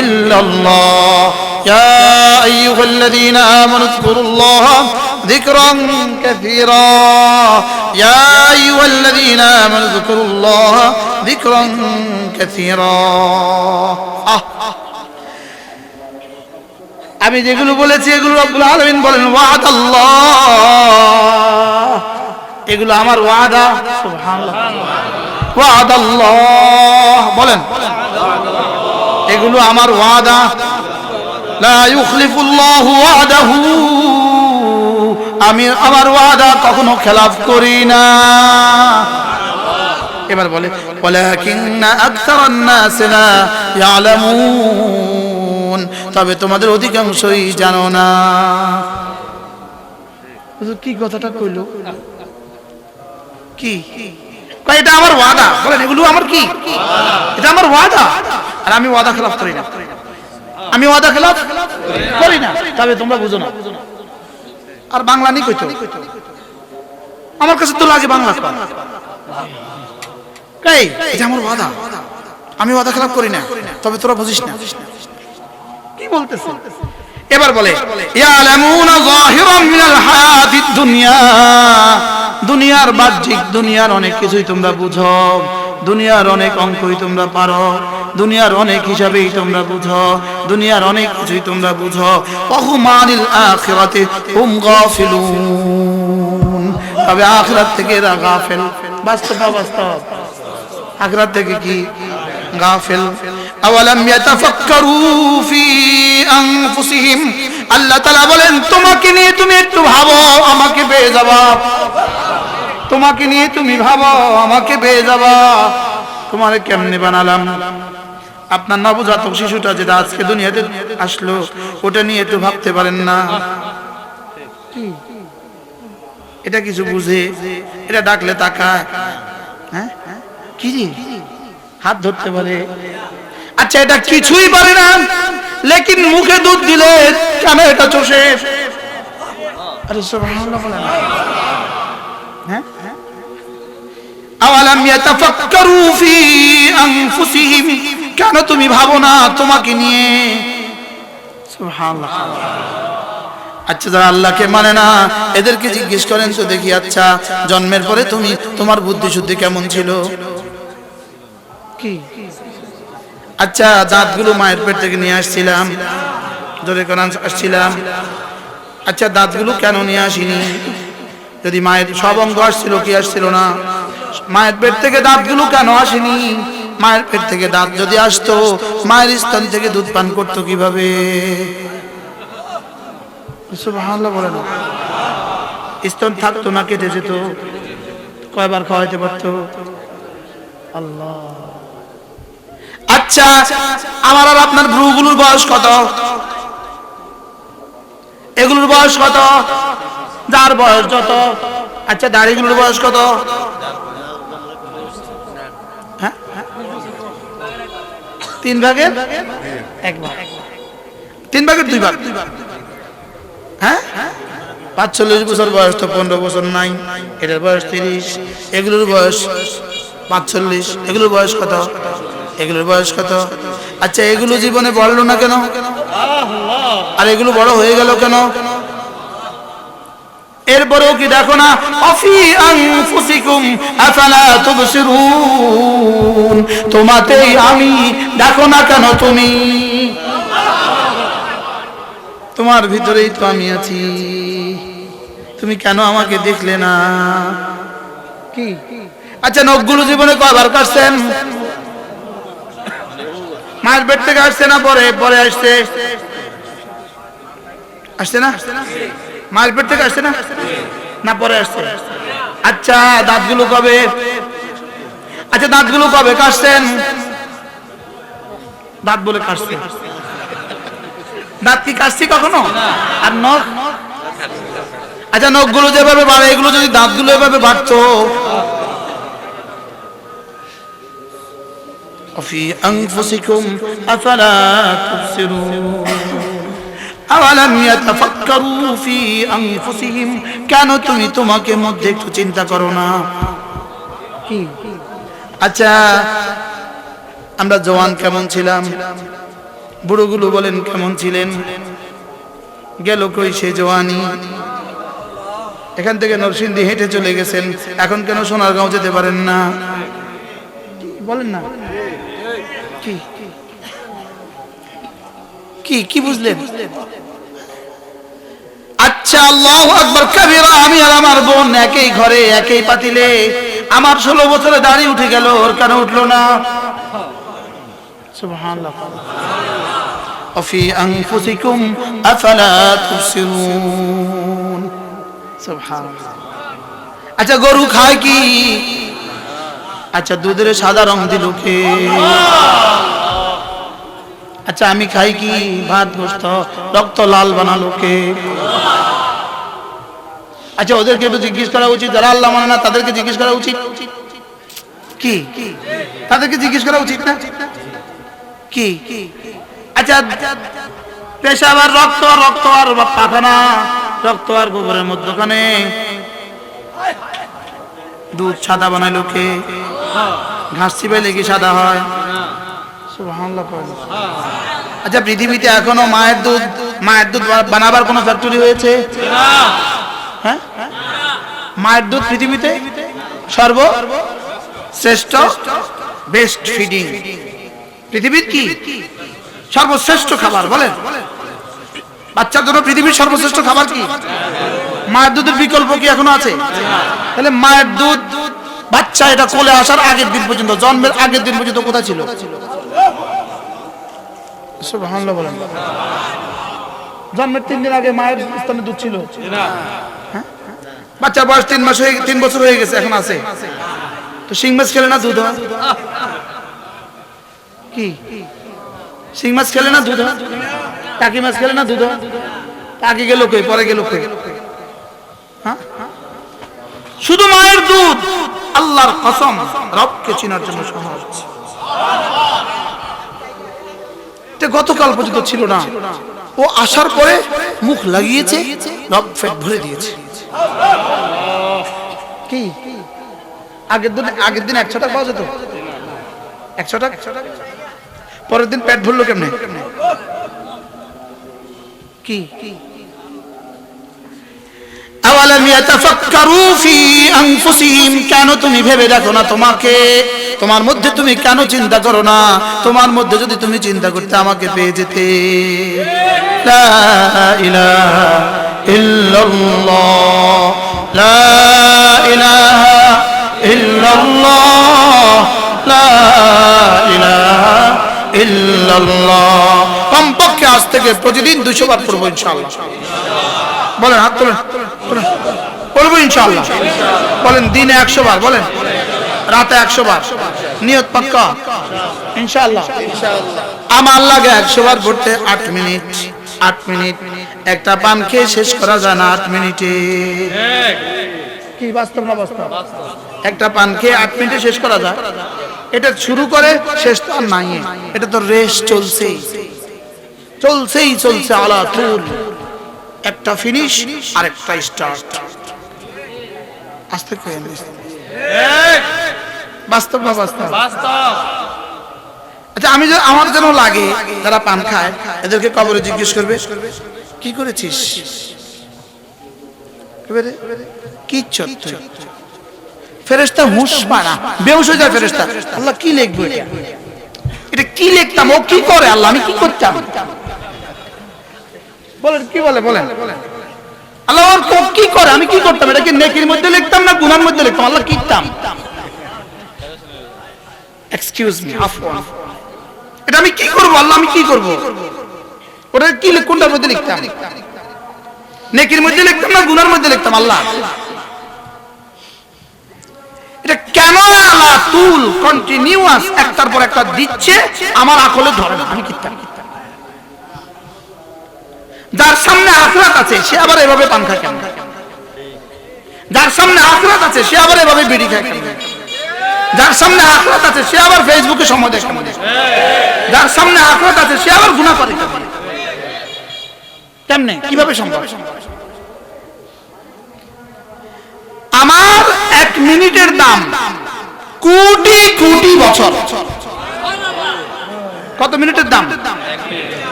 ইল্লাল্লাহ। ইয়া আইয়ুহাল্লাযীনা আমানু যকুরুল্লাহা যিকরান কাসীরা, ইয়া আইয়ুহাল্লাযীনা আমানু যকুরুল্লাহা যিকরান কাসীরা। আমি যেগুলো বলেছি এগুলো রব্বুল আলামিন বলেন ওয়াদাল্লাহ, এগুলো আমার ওয়াদা। সুবহানাল্লাহ, ওয়াদাল্লাহ বলেন, এগুলো আমার ওয়াদা। লা ইউখলিফুল্লাহু ওয়াদাহু, আমি আমার ওয়াদা কখনো খেলাফ করি না। এবার বলে ওয়ালাকিন্না আকসারান নাস লা ইয়ালামুন, তবে তোমাদের অধিকাংশই জানো না। কি কথাটা কইলো? কি এটা আমার ওয়াদা। বলেন এগুলো আমার কি? এটা আমার ওয়াদা, আর আমি ওয়াদা খেলাফ করি না, আমি ওয়াদা খেলাফ করি না, তবে তোমরা বুঝো না। আর বাংলা নি কইতো, আমার কাছে তো লাগে বাংলা কর। এটা আমার ওয়াদা, আমি ওয়াদা খেলাফ করি না, তবে তোরা বুঝিস না। কি বলতেছে? এবার বলে ইয়ালামুনা যাহিরাম মিনাল হায়াতিদ দুনিয়া, দুনিয়ার বাহ্যিক, দুনিয়ার অনেক কিছুই তোমরা বুঝো, দুনিয়ার অনেক অঙ্কই তোমরা পারো, দুনিয়ার অনেক হিসাবেই তোমরা বুঝো, দুনিয়ার অনেক কিছুই তোমরা বুঝো। ওয়াহুম আনিল আখিরাতি হুম গাফিলুন, তবে আখিরাত থেকে এরা গাফিল। বাস্তব বাস্তব, আখিরাত থেকে কি গাফিল। আওয়ালাম ইয়াতাফাক্কারু ফি আনফুসিহিম, আল্লাহ তাআলা বলেন তোমাকে নিয়ে তুমি একটু ভাবো, আমাকে পেয়ে যাবা। তোমাকে নিয়ে তুমি ভাবো, আমাকে পেয়ে যাবা। তোমারে কেমনে বানালাম? আপনার নবজাতক শিশুটা যেটা আজকে দুনিয়াতে আসলো, ওটা নিয়ে একটু ভাবতে পারেন না? এটা কিছু বুঝে? এটা ডাকলে তাকায়, হ্যাঁ কি রে, হাত ধরতে পারে। আচ্ছা এটা কিছুই পারে না, লেকিন মুখে দুধ দিলে কেন এটা চষে? আরে সুবহানাল্লাহ বলেন। হ্যাঁ, আওয়ালাম ইয়াতাফাক্কারু ফি আনফুসিহিম, কেন তুমি ভাবো না তোমাকে নিয়ে? সুবহানাল্লাহ। আচ্ছা যারা আল্লাহকে মানে না এদেরকে জিজ্ঞেস করেন তো দেখি, আচ্ছা জন্মের পরে তুমি তোমার বুদ্ধি শুদ্ধি কেমন ছিল? কি আচ্ছা দাঁতগুলো মায়ের পেট থেকে নিয়ে আসছিলাম, জোরে কোরআন আসছিলাম, আচ্ছা দাঁতগুলো কেন নিয়ে আসিনি? যদি মায়ের সব অঙ্গ আসছিল, কি আসছিল না? মায়ের পেট থেকে দাঁতগুলো কেন আসেনি? মায়ের পেট থেকে দাঁত যদি আসতো, মায়ের স্তন থেকে দুধ পান করতো কিভাবে? সুবহানাল্লাহ বলেন। স্তন থাকতো না, কেটে যেত। কয়বার খাওয়াইতে পারতো? আল্লাহ। আচ্ছা, আমার আর আপনার ভ্রুগুলোর বয়স কত? এগুলোর বয়স কত? যার বয়স যত। আচ্ছা, দাড়িগুলোর বয়স কত? হ্যাঁ, 3 ভাগের 1 ভাগ, 3 ভাগের 2 ভাগ। হ্যাঁ, 45 বছর বয়স তো 15 বছর নাই, এটার বয়স 30, এগুলোর বয়স 45, এগুলোর বয়স কত? এগুলোর বয়স কত? আচ্ছা, এগুলো জীবনে বড়লো না কেন? আর এগুলো বড় হয়ে গেল কেন? এরপরেও কি দেখো না? অফি আনফুসিকুম আফালা তুবসিরুন, তোমাতেই আমি, দেখো না কেন তুমি? তোমার ভিতরেই তো আমি আছি, তুমি কেন আমাকে দেখলে না? কি? আচ্ছা, নখগুলো জীবনে কয়বার কাটছেন? মায়ের পেট থেকে আসছে না পরে? পরে আসছে, আসছে না? মায়ের পেট থেকে আসছে না? না, পরে আসছে। আচ্ছা, দাঁতগুলো কবে? আচ্ছা, দাঁতগুলো কবে কাটছেন? দাঁত বলে কাটছে, দাঁত কি কাটছি কখনো? আর নখ? আচ্ছা, নখগুলো যেভাবে বাড়ে, এগুলো যদি দাঁতগুলো এভাবে বাড়তো। অফি আনফুসিকুম আফালা তুবসিরুন আওয়ালাম ইয়াতাফাক্কারু ফি আনফুসিহিম, কেন তুমি তোমাকে মধ্যে একটু চিন্তা করো না? কি? আচ্ছা, আমরা জওয়ান কেমন ছিলাম? বুড়োগুলো বলেন কেমন ছিলেন? গেল কই সে জওয়ানি? এখান থেকে নরসিংদী হেঁটে চলে গেছেন, এখন কেন সোনারগাঁও যেতে পারেন না? বলেন না। কি কি কি বুঝলেন? আচ্ছা, আল্লাহু আকবার কাবীরা। আমি আর আমার বোন একই ঘরে, একই পাতিলে। আমার 16 বছরে দাড়ি উঠে গেল, ওর কেন উঠলো না? সুবহানাল্লাহ। অফি আনফুসিকুম আফালা তুবসিরুন। সুবহানাল্লাহ। আচ্ছা, গরু খায় কি? আচ্ছা, দুধের সাদা রং দিল কে? আচ্ছা, আমি খাই কি? ভাত গোস্ত, রক্ত লাল বানালো কে? আচ্ছা, ওদেরকে একটু জিজ্ঞেস করা উচিত, যারা আল্লাহ মানে না তাদেরকে জিজ্ঞেস করা উচিত। কি? তাদেরকে জিজ্ঞেস করা উচিত না? কি? আচ্ছা, পেশাব আর রক্ত, রক্ত আর পাখানা, রক্ত আর গোবরের মধ্যখানে দুধ সাদা বানাইলো কে? ঘাস চিবাইলে কি সাদা হয়? সুবহানাল্লাহ। আচ্ছা, পৃথিবীতে এখনো মায়ের দুধ বানাবার কোন ফ্যাক্টরি হয়েছে? হ্যাঁ, মায়ের দুধ পৃথিবীতে সর্বশ্রেষ্ঠ, বেস্ট ফিডিং। পৃথিবীর কি সর্বশ্রেষ্ঠ খাবার? বলেন, বাচ্চার জন্য পৃথিবীর সর্বশ্রেষ্ঠ খাবার কি? মায়ের দুধের বিকল্প কি এখনো আছে? তাহলে মায়ের দুধ, বাচ্চা এটা কোলে আসার আগের দিন পর্যন্ত, জন্মের আগের দিন পর্যন্ত কোথায় ছিল? সুবহানাল্লাহ বলেন। জন্মের 3 দিন আগে মায়ের স্তনে দুধ ছিল? বাচ্চার বয়স 3 বছর হয়ে গেছে, এখন আছে। তো শিং মাছ খেলে না দুধ হয়? কি? শিং মাছ খেলে না দুধ হয়? টাকি মাছ খেলে না দুধ হয়? টাকি গেল কই, পরে গেল কই? হ্যাঁ, শুধু মায়ের দুধ। আল্লাহর কসম, রবকে চিনার জন্য সহজ। গতকাল পর্যন্ত ছিল না, ও আসার পরে মুখ লাগিয়েছে, রব পেট ভরে দিয়েছে। কি? আগের দিন 100 টাকা পাওয়া যেত, 100 টাকা, পরের দিন পেট ভরলো কেমনে? কি? আওয়ালাম ইয়াতাফাক্কারু ফি আনফুসিহিম, কেন তুমি ভেবে দেখো না তোমাকে? তোমার মধ্যে তুমি কেন চিন্তা করো না? তোমার মধ্যে যদি তুমি চিন্তা করতে, আমাকে পেয়ে যেতে। লা ইলাহা ইল্লাল্লাহ, লা ইলাহা ইল্লাল্লাহ, লা ইলাহা ইল্লাল্লাহ। কমপক্ষে আজ থেকে প্রতিদিন 200 বার পড়বো ইনশাআল্লাহ। বলেন, হাত তোলেন, বলবো ইনশাআল্লাহ। বলেন দিনে 100 বার, বলেন রাতে 100 বার, নিয়ত পাক্কা ইনশাআল্লাহ। আমার লাগে 100 বার পড়তে 8 মিনিট। 8 মিনিট একটা পান খেয়ে শেষ করা যায় না 8 মিনিটে। কি বাস্তব না বাস্তব? একটা পান খেয়ে 8 মিনিটে শেষ করা যায়? এটা শুরু করে শেষ তো আর নাই, এটা তো রেস চলছেই চলছেই চলছে আলা তুল। একটা ফিনিশ আর একটা স্টার্ট। আস্তে কই বাস্তব না বাস্তব? আচ্ছা আমি আমার যেন লাগে যারা পান খায় এদেরকে কবরে জিজ্ঞেস করবে কি করেছিস, কি ফেরেশতা হুঁশ পায় না, বেহুশ হয়ে যায় ফেরেশতা। আল্লাহ কি লিখবো, এটা কি লিখতাম, ও কি করে, আল্লাহ আমি কি করতাম? বলেন কি বলে, বলেন আল্লাহ ওর কি করে, আমি কি করতাম? এটা কি নেকির মধ্যে লিখতাম না গুনার মধ্যে লিখতাম? আল্লাহ কি করতাম? এক্সকিউজ মি, আফওয়ান, এটা আমি কি করব আল্লাহ, আমি কি করব? ওটা কি কোনটার মধ্যে লিখতাম? নেকির মধ্যে লিখতাম না গুনার মধ্যে লিখতাম? আল্লাহ এটা কেন আলা তুল কন্টিনিউয়াস একটার পর একটা দিচ্ছে, আমার আকলে ধরে না, আমি কিতাম। যার সামনে আখিরাত আছে সে আবার এভাবে পান খায় কেন? যার সামনে আখিরাত আছে সে আবার এভাবে বিড়ি খায় কেন? যার সামনে আখিরাত আছে সে আবার ফেসবুকে সময় দেয় কেন? যার সামনে আখিরাত আছে সে আবার গুনাহ করে কেন? কেমনে, কিভাবে সম্ভব? আমার 1 মিনিটের দাম কোটি কোটি বছর। কত মিনিটের দাম?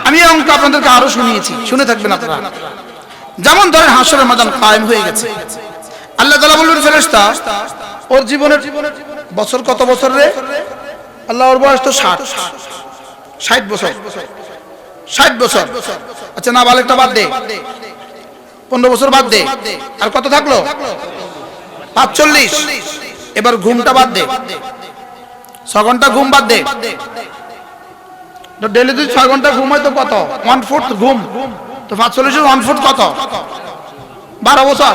আমি এই অঙ্ক আপনাদেরকে আরো শুনিয়েছি, শুনে থাকবেন আপনারা। যেমন ধরেন হাসরের ময়দান কায়েম হয়ে গেছে, আল্লাহ তাআলা বললেন ফেরেশতা ওর জীবনের বছর কত বছর রে? আল্লাহ ওর বয়স তো 60 বছর। 60 বছর, আচ্ছা না বালেকটা বাদ দে, 15 বছর বাদ দে, আর কত থাকলো? 45। এবার ঘুমটা বাদ দে, 6 ঘন্টা ঘুম বাদ দে। ডেইলি যদি 6 ঘন্টা ঘুম হয় তো কত? 1/4 ঘুম, তো 45 1/4 কত? 12 বছর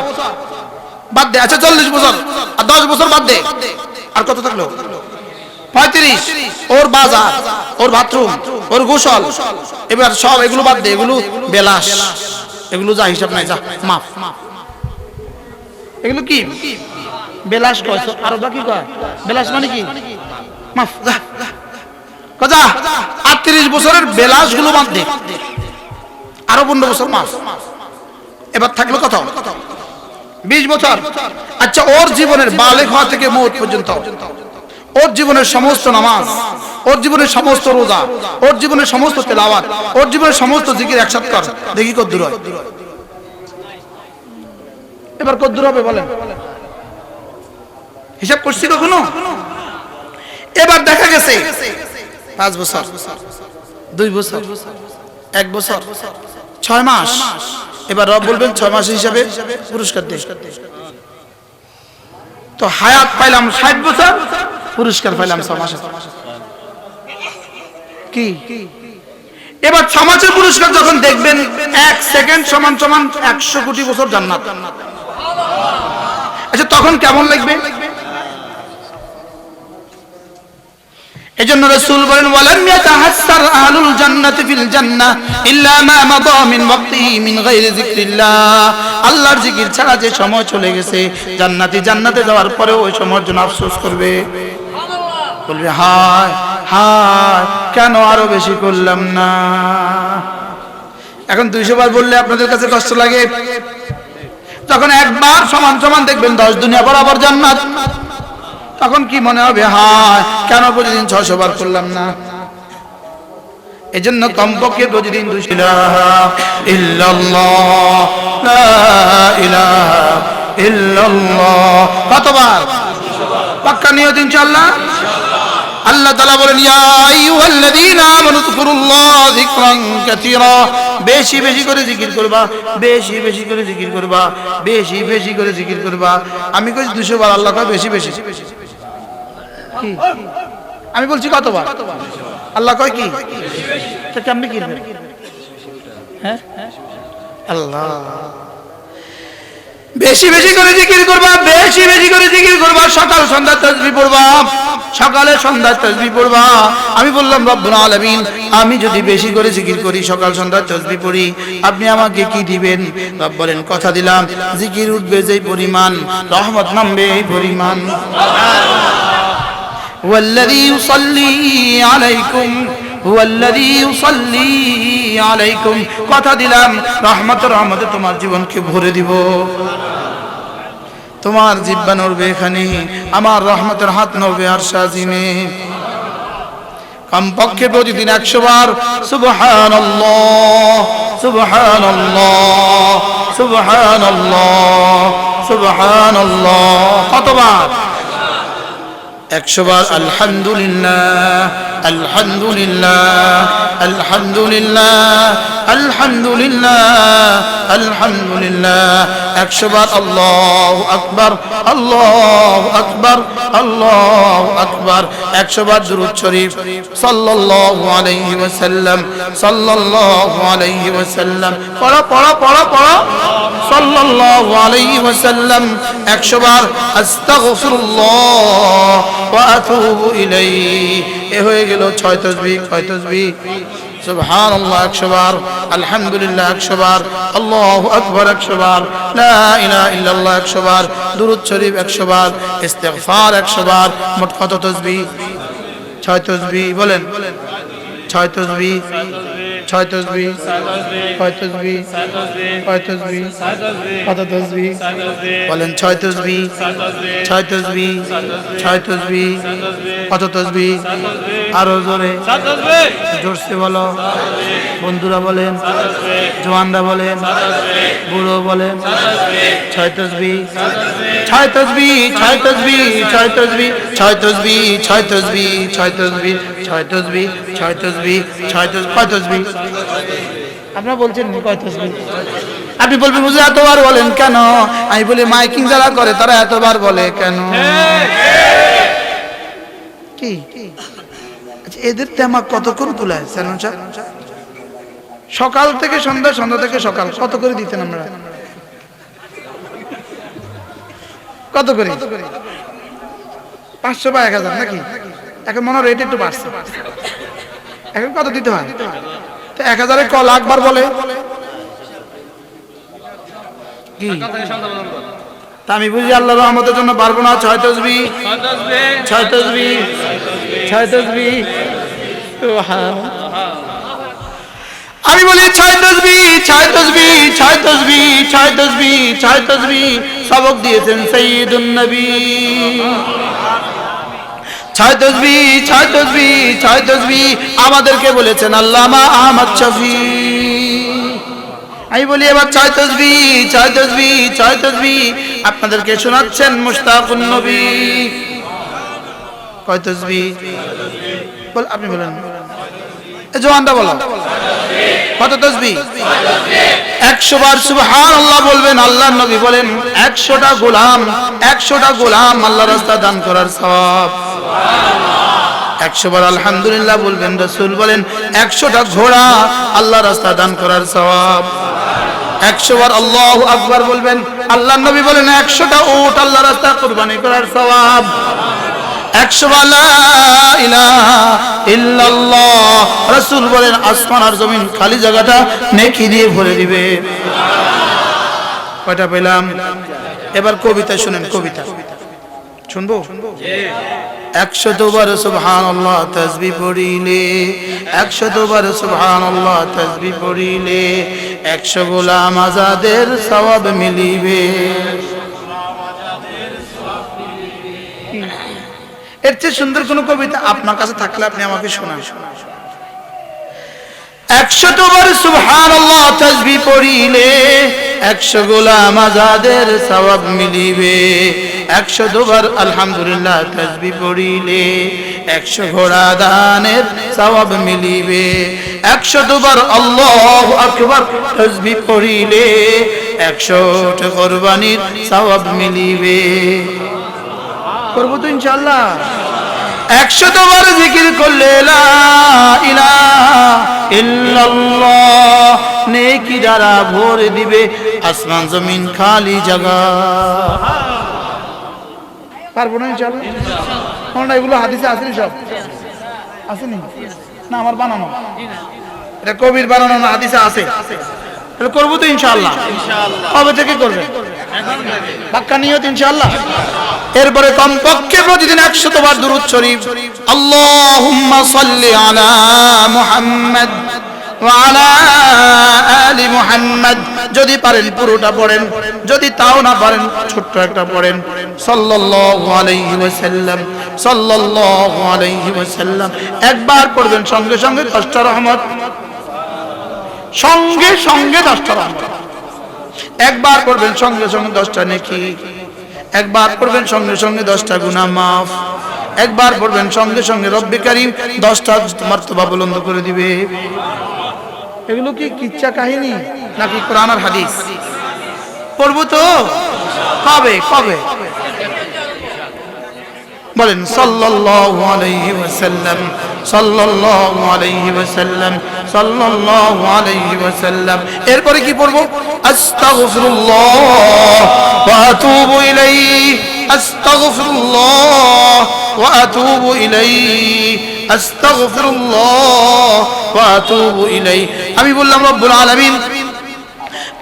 বাদ দে। আচ্ছা 40 বছর আর 10 বছর বাদ দে, আর কত থাকলো? 35। ওর বাজার, ওর বাথরুম, ওর গোসল, এবার সব এগুলো বাদ দে, এগুলো বেলাস, এগুলো যা হিসাব নাই, যা মাফ। এগুলো কি বেলাস কয়? আর বাকি কয় বেলাস মানে কি? মাফ, যা কথা। 38 বছরের বেলাস গুলো বাদ দে, আরো 15 বছর মাফ। এবার থাকলো কত? 20 বছর। আচ্ছা ওর জীবনের বালেগ হওয়া থেকে মওত পর্যন্ত, ওর জীবনের সমস্ত নামাজ, ওর জীবনের সমস্ত রোজা, ওর জীবনের সমস্ত তেলাওয়াত, ওর জীবনের সমস্ত জিকির একসাথে কর, দেখি কত দূর হয়। এবার কত দূর হবে বলেন? হিসাব করছি কখনো? এবার দেখা গেছে 5 বছর, 2 বছর, 1 বছর, 6 মাস। এবার রব বলবেন 6 মাস হিসাবে পুরস্কার দে। তো হায়াত পাইলাম 60 বছর, পুরস্কার পাইলাম 6 মাসে। কি এবার 6 মাসের পুরস্কার যখন দেখবেন 1 সেকেন্ড সমান সমান 100 কোটি বছর জান্নাত। আচ্ছা তখন কেমন লাগবে? এজন্য রাসূল বলেন ওয়ালাম ইয়াতাহাসসার আহলুল জান্নাতি ফিল জান্নাহ ইল্লা মা মাদা মিন ওয়াক্তিহি মিন গায়রি যিকরিল্লাহ। আল্লাহর জিকির ছাড়া যে সময় চলে গেছে, জান্নাতি জান্নাতে যাওয়ার পরেও ওই সময়ের জন্য আফসোস করবে, বলবে হায় হায় কেন আরো বেশি করলাম না। এখন 200 বার বললে আপনাদের কাছে কষ্ট লাগে, যখন একবার সমান সমান দেখবেন 10 দুনিয়া বরাবর জান্নাত, তখন কি মনে হবে? হায় কেন প্রতিদিন 600 বার করলাম না। এজন্য কমপক্ষে প্রতিদিন 200 লা ইল্লাল্লাহ লা ইলাহা ইল্লাল্লাহ কতবার? পাক্কা নিয়ত ইনশাআল্লাহ। আল্লাহ তাআলা বলেন ইয়া আইয়ুহাল্লাযীনা আমানু যিকুরুল্লাহ যিকরান কাসীরা, বেশি বেশি করে জিকির করবা, বেশি বেশি করে জিকির করবা, বেশি বেশি করে জিকির করবা। আমি কই 200 বার, আল্লাহ কয় বেশি বেশি। কি আমি বলছি কতবার? আল্লাহ কয় কি? তো কেমনে কি হ্যাঁ আল্লাহ বেশি বেশি করে জিকির করবা, বেশি বেশি করে জিকির করবা, সকাল সন্ধ্যা তাসবিহ পড়বা, সকালে সন্ধ্যা তাসবিহ পড়বা। আমি বললাম রব্বুল আলামিন, আমি যদি বেশি করে জিকির করি, সকাল সন্ধ্যা তাসবিহ পড়ি, আপনি আমাকে কি দিবেন? রব বলেন, কথা দিলাম, জিকির উঠবে যেই পরিমাণ, রহমত নামবে এই পরিমাণ। ওয়াল্লাযী ইউসাল্লি আলাইকুম, ওয়াল্লাযী ইউসাল্লি আলাইকুম, কথা দিলাম রহমতে তোমার জীবনকে ভরে দিব। তোমার জিহ্বা নড়বে এখানে, আমার রহমতের হাত নড়বে আরশ আজিমে। কমপক্ষে প্রতিদিন 100 বার সুবহানাল্লাহ সুবহানাল্লাহ সুবহানাল্লাহ সুবহানাল্লাহ। কতবার? 100 বার আলহামদুলিল্লাহ আলহামদুলিল্লাহ আলহামদুলিল্লাহ আলহামদুলিল্লাহ আলহামদুলিল্লাহ। 100 বার আল্লাহু আকবার আল্লাহু আকবার আল্লাহু আকবার। 100 বার দুরূদ শরীফ সাল্লাল্লাহু আলাইহি ওয়াসাল্লাম সাল্লাল্লাহু আলাইহি ওয়াসাল্লাম। পড়ো পড়ো পড়ো পড়ো, সাল্লাল্লাহু আলাইহি ওয়াসাল্লাম। 100 বার আস্তাগফিরুল্লাহ ওয়া আতুবু ইলাইহি। এ হয়ে গেল 6 তাসবিহ। 6 তাসবিহ সুবহানাল্লাহ 100 বার, আলহামদুলিল্লাহ 100 বার, আল্লাহু আকবার 100 বার, লা ইলাহা ইল্লাল্লাহ 100 বার, দুরূদ শরীফ 100 বার, ইস্তিগফার 100 বার। মোট কত তাসবিহ? 6 তাসবিহ। বলেন 6 তাসবিহ 6 তাসবিহ 6 তাসবিহ 6 তাসবিহ। কত তাসবিহ? বলেন 6 তাসবিহ 6 তাসবিহ 6 তাসবিহ। কত তাসবিহ? আরো জোরে জোরসে বলো। বন্ধুরা বলেন, জওয়ানরা বলেন, বুড়ো বলেন, 6 তাসবিহ 6 তাসবিহ 6 তাসবিহ 6 তাসবিহ 6 তাসবিহ 6 তাসবিহ 6 তাসবিহ 6 তাসবিহ 6 তাসবিহ 6 তাসবিহ। আপনারা বলছেন কয় তাসবিহ? আপনি বলবেন বুঝে এতবার বলেন কেন? আমি বলি মাইকিং যারা করে তারা এতবার বলে কেন? কি আচ্ছা, এদের তেমা কতক্ষণ তুলায় সালমান সাহেব? সকাল থেকে সন্ধ্যা, সন্ধ্যা থেকে সকাল, কত করে দিতেন আমরা? কত করে? 500 বা 1000 নাকি? এখন মনে হয় রেট একটু বাড়ছে। এখন কত দিতে হয়? তো 1000-এ ক লাখ বার বলে কি? তা আমি বুঝি আল্লাহর রহমতের জন্য পারবো না। 6 তাসবিহ 6 তাসবিহ 6 তাসবিহ। আমি বলি 6 তাসবিহ 6 তাসবিহ 6 তাসবিহ 6 তাসবিহ 6 তাসবিহ। সবক দিয়েছেন সাইয়্যিদুন নবী। 6 তাসবিহ 6 তাসবিহ 6 তাসবিহ আমাদেরকে বলেছেন আল্লামা আহমদ শফি। আমি বলি এবার 6 তাসবিহ 6 তাসবিহ 6 তাসবিহ আপনাদেরকে শোনাচ্ছেন মুশতাকুন নবী। কয় তাসবিহ? বল, আপনি বলেন, জওয়ানরা বলো কত তাসবিহ? 100 বার সুবহানাল্লাহ বলবেন। আল্লাহর নবী বলেন 100টা গোলাম, 100টা গোলাম আল্লাহর রাস্তায় দান করার সওয়াব। 100 বার আলহামদুলিল্লাহ বলবেন। রাসূল বলেন 100টা ঘোড়া আল্লাহর রাস্তায় দান করার সওয়াব। 100 বার আল্লাহু আকবার বলবেন। আল্লাহর নবী বলেন 100টা উট আল্লাহর রাস্তায় কুরবানি করার সওয়াব। 100 বার লা ইলাহা ইল্লাল্লাহ। রাসূল বলেন আসমান আর জমিন খালি জায়গাটা নেকি দিয়ে ভরে দিবে। কয়টা পেলাম? এবার কবিতা শুনেন, কবিতা শুনবো? 100 বার সুবহানাল্লাহ তাসবিহ পড়িলে, 100 বার সুবহানাল্লাহ তাসবিহ পড়িলে 100 গোলাম আজাদের সওয়াব মিলিবে। এর চেয়ে সুন্দর কোন কবিতা আপনার কাছে থাকলে আপনি আমাকে শোনান। 100 বার সুবহানাল্লাহ তাসবিহ পড়িলে 100 গোলাম আজাদের সওয়াব মিলিবে। 100 বার আলহামদুলিল্লাহ তাসবিহ পড়িলে 100 ঘোড়া দানের সওয়াব মিলিবে। 100 বার আল্লাহু আকবার তাসবিহ পড়িলে 100 কুরবানির সওয়াব মিলিবে। করবো তো ইনশাআল্লাহ। 100 বার জিকির করলে লা ইলাহা ইল্লাল্লাহ নেকি দ্বারা ভরে দিবে আসমান জমিন খালি জায়গা। পারবো না ইনশাআল্লাহ? কোনটা এগুলো হাদিসে আছে সব? আসেনি না আমার বানানো? এটা কবির বানানো না, হাদিসে আছে। তাহলে করবো তো ইনশাআল্লাহ। কবে থেকে করবে? পাক্কা নিয়ত ইনশাআল্লাহ। এরপরে কমপক্ষে প্রতিদিন 100 বার দুরূদ শরীফ, আল্লাহুম্মা সাল্লি আলা মুহাম্মাদ ওয়া আলা আলি মুহাম্মাদ। যদি পারেন পুরোটা পড়েন, যদি তাও না পারেন ছোট্ট একটা পড়েন। সাল্লাল্লাহু আলাইহি ওয়াসাল্লাম, সাল্লাল্লাহু আলাইহি ওয়াসাল্লাম। একবার পড়বেন সঙ্গে সঙ্গে 10টা রহমত, সঙ্গে সঙ্গে 10টা রহমত। একবার পড়বেন সঙ্গে সঙ্গে 10টা নেকি, একবার পড়বেন সঙ্গে সঙ্গে 10টা গুনাহ মাফ, একবার পড়বেন সঙ্গে সঙ্গে রব্বে কারীম 10টা মর্তবা বুলন্দ করে দিবে। এগুলো কি কিচ্ছা কাহিনী নাকি কোরআন আর হাদিস? পড়বো তো কবে কবে বলেন? সাল্লাল্লাহু আলাইহি ওয়াসাল্লাম, সাল্লাল্লাহু আলাইহি ওয়াসাল্লাম, সাল্লাল্লাহু আলাইহি ওয়াসাল্লাম। এরপরে কি পড়বো? আস্তাগফিরুল্লাহ ওয়া আতুবু ইলাইহি, আস্তাগফিরুল্লাহ ওয়া আতুবু ইলাইহি, আস্তাগফিরুল্লাহ ওয়া আতুবু ইলাইহি। আমি বললাম রব্বুল আলামিন,